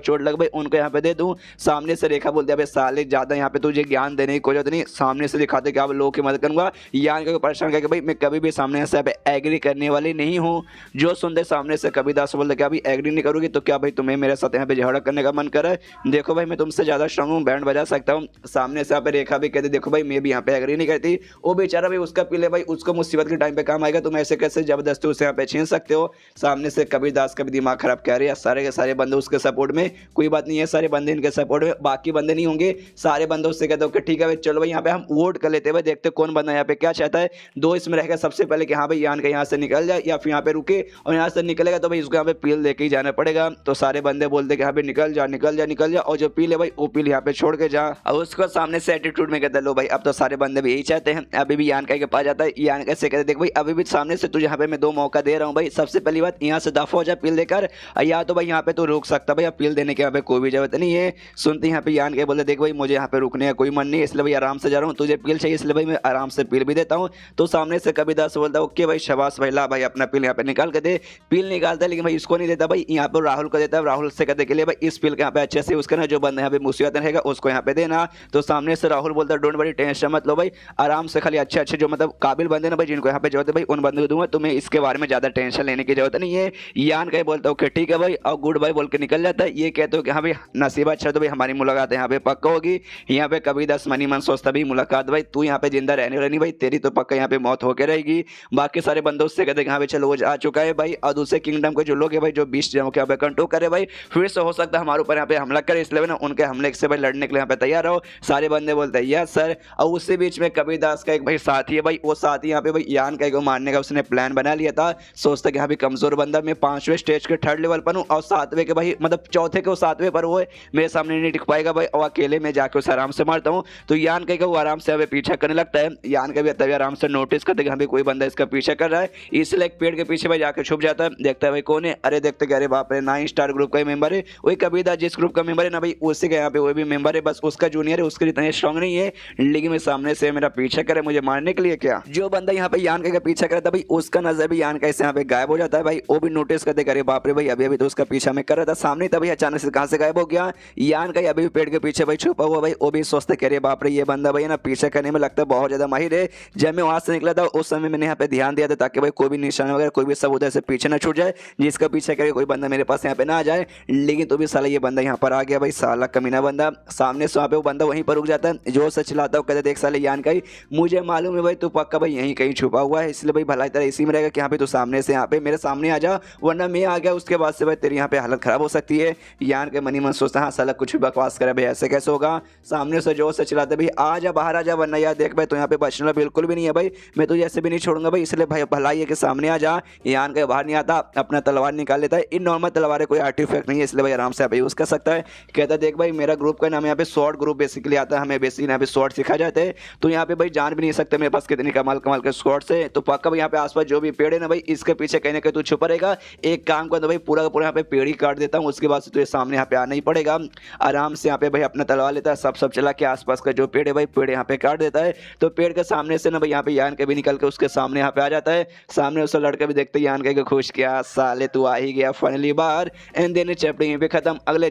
चोट लग भाई उनको यहाँ पे दे दूँ। सामने से रेखा बोलते भाई साले ज्यादा यहाँ पे तुझे ज्ञान देने की कोई जरूरत नहीं, सामने से दिखाते कि आप लोगों की मदद करूंगा, यान को परेशान करके भाई मैं कभी भी सामने से एग्री करने वाली नहीं हूँ। जो सुनते सामने से कबीर दास बोलते क्या भाई एग्री नहीं करोगी तो क्या भाई तुम्हें मेरे साथ यहाँ पे झगड़ा करने का मन कर रहा है, देखो भाई मैं तुमसे ज्यादा स्ट्रांग हूँ, बैंड बजा सकता हूँ। सामने से यहाँ पे रेखा भी कहती देखो भाई मैं भी यहाँ पे एग्री नहीं करती, वो बेचारा भाई उसका पिले भाई उसको मुसीबत के टाइम पे काम आएगा, तुम ऐसे कैसे जबरदस्ती उसे यहाँ पे छीन सकते हो। सामने से कबीर दास का भी दिमाग खराब कह रहे हैं, सारे के सारे बंदे उसके सपोर्ट में, कोई बात नहीं है सारे बंदे इनके सपोर्ट में, बाकी बंदे नहीं होंगे, सारे बंदे उससे कहते हो कि ठीक है भाई चलो भाई यहाँ पे हम वोट कर लेते हैं भाई, देखते कौन कौन बंदा यहाँ पे क्या चाहता है, दो इसमें रहेगा। सबसे पहले कि हाँ भाई यान का यहाँ से निकल जाए या फिर यहाँ पे रुके, और यहाँ से निकलेगा तो भाई इसको यहाँ पे पील लेके ही जाना पड़ेगा। तो सारे बंदे बोलते कि यहाँ पे निकल जा निकल जा निकल जा, और जो पील है भाई वो पील यहाँ पे छोड़ के जा। और उसको सामने से एटीट्यूड में कहते लो भाई अब तो सारे बंदे भी यही चाहते हैं। अभी भी यान के पास जाता है, यान कैसे कहते देख भाई अभी भी सामने से तुझे यहाँ पे मैं 2 मौका दे रहा हूँ भाई। सबसे पहली बात यहाँ से दफा हो जा पील देकर, या तो भाई यहाँ पे तो रुक सकता भाई, पील देने के यहाँ पे कोई भी जरूरत नहीं है। सुनते यहाँ पे यान के बोले देख भाई मुझे यहाँ पे रुकने का कोई मन नहीं है, इसलिए भाई आराम से जा रहा हूँ, तुझे पील चाहिए इसलिए भाई मैं आराम से पील भी देता हूँ। तो सामने से कबीरदास बोलता है ओके भाई शाबाश भाई, ला भाई अपना पील यहाँ पे निकाल के दे। पील निकालता है लेकिन भाई इसको नहीं देता भाई, यहाँ पे राहुल को देता है। राहुल से कहते के लिए भाई इस पील के यहाँ पे अच्छे से उसका ना जो बंदा यहाँ पे मुसीबत रहेगा उसको यहाँ पे देना। तो सामने से राहुल बोलता है डोंट वरी टेंशन मत लो भाई, आराम से खाली अच्छे अच्छे जो मतलब काबिल बंदे ना भाई जिनको यहाँ पे जरूरत है भाई उन बंदे को दूंगा, तुम्हें इसके बारे में ज्यादा टेंशन लेने की जरूरत नहीं है। यान का बोलता है ओके ठीक है भाई, और गुड बाय बोल के निकल जाता है। ये कहते हो कि हाँ भाई नसीब अच्छा तो भाई हमारी मुलाकात यहाँ पे पक्का होगी। यहाँ पे कबीरदास मनी मन सोचता भी मुलाकात भाई तू यहाँ पे जिंदा रहने वाली भाई, तेरी तो पक्का यहाँ पे मौत होकर रहेगी। बाकी सारे बंदों से कहते हैं हाँ भाई चलो वो आ चुका है भाई, और दूसरे किंगडम के जो लोग है भाई जो 20 जनों के यहाँ पे कंट्रोल करे भाई, फिर से हो सकता है हमारे ऊपर यहाँ पे हमला करे, इसलिए ना उनके हमले से भाई लड़ने के लिए यहाँ पे तैयार रहो। सारे बंदे बोलते हैं यस सर। और उसी बीच में कबीरदास का एक भाई साथी है भाई, वो साथी यहाँ पे भाई यान का को मारने का उसने प्लान बना लिया था। सोचता कि हाँ भाई कमजोर बंदा, मैं 5वें स्टेज के 3rd लेवल पर हूँ और 7वें के भाई मतलब 4थे के 7वें पर वो है, मेरे सामने नहीं टिक पाएगा भाई, और अकेले में जाके उसे आराम से मारता हूँ। तो यान का वो आराम से हमें पीछा करने लगता है। यान का भी तभी आराम से नोटिस करते कि हमें कोई बंदा इसका पीछा कर रहा है, इसलिए एक पेड़ के पीछे भाई जाके छुप जाता है। देखता है भाई कौन है, अरे देखते कि अरे बाप रे 9 स्टार ग्रुप का मेंबर है, वही कबीरदास जिस ग्रुप का मेंबर है ना भाई उसी का यहाँ पे वो भी मेंबर है, बस उसका जूनियर है, उसके इतना स्ट्रॉन्ग नहीं है, लेकिन मैं सामने से मेरा पीछा करे मुझे मारने के लिए। क्या जो बंदा यहाँ पे यान का पीछा कर रहा था भाई उसका नजर भी यान का इससे यहाँ पे गायब हो जाता है भाई, वो भी नोटिस करते अरे बाप रे भाई अभी अभी तो उसका पीछा मैं कर रहा था सामने, तभी अचानक से कहां से गायब हो गया। यान का अभी भी पेड़ के पीछे भाई छुपा हुआ भाई, वो भी सोचते कि अरे बाप रे ये बंदा भाई ना पीछा करने में लगता है बहुत ज्यादा माहिर है। जब मैं वहां से निकला था उस समय मैंने यहाँ पे ध्यान दिया था ताकि भाई कोई भी निशान वगैरह कोई भी सब उधर से पीछे ना छूट जाए, जिसका पीछा करे कोई बंदा मेरे पास यहाँ पे ना आ जाए। लेकिन तो भी साला ये बंदा यहाँ पर आ गया भाई, साला कमीना बंदा। सामने से वहाँ पे वो बंदा वहीं पर रुक जाता है, जो से चिल्लाता है कहते देख साले यान का ही मुझे मालूम है भाई तू पक्का भाई यहीं कहीं छुपा हुआ है, इसलिए भाई भलाई तरह इसी में रहेगा कि यहाँ पे तू सामने से यहाँ पे मेरे सामने आ जा, वरना मैं आ गया उसके बाद से भाई तेरी यहाँ पे हालत खराब हो सकती है। यान के मनी मन सोचता हाँ साला कुछ भी बकवास करे भाई ऐसे कैसे होगा। सामने से जोर से चिल्लाते भाई आ जा बाहर आ जा, वरना यार देख भाई तो यहाँ पे बचना बिल्कुल भी नहीं है भाई, मैं तुझे ऐसे भी नहीं छोड़ूंगा भाई, इसलिए भाई भलाई है कि सामने आ जा। यान के बाहर नहीं आता, अपना तलवार निकाल लेता है, इन नॉर्मल तलवार कोई आर्टिफैक्ट नहीं है इसलिए भाई आराम से भाई यूज कर सकता है। कहता देख भाई मेरा ग्रुप का नाम यहाँ पे शॉर्ट ग्रुप बेसिकली आता है, हमें बेसिकली यहाँ पे शॉर्ट सिखा जाते हैं, तो यहाँ पे भाई जान भी नहीं सकते मेरे पास कितनी कमाल कमाल के शॉर्ट्स है। तो पक्का भाई यहाँ पे आसपास जो भी पेड़ है ना भाई इसके पीछे कहीं ना कहीं तू छुपा रहेगा। एक काम कर दो भाई पूरा का पूरा यहाँ पे पेड़ ही काट देता हूँ, उसके बाद से तुझे सामने यहाँ पे आना ही पड़ेगा। आराम से यहाँ पे भाई अपना तलवार लेता है, सब चला के आसपास का जो पेड़ है भाई पेड़ यहाँ पे काट देता है। तो पेड़ के सामने से ना भाई यहाँ पे यान के भी निकल के उसके सामने यहाँ पे आ जाता है। सामने उसका लड़का भी देखते यान के खुश किया साले तू आ ही गया फाइनली बाहर। एंड देन चैप्टर यहीं पे खत्म। अगले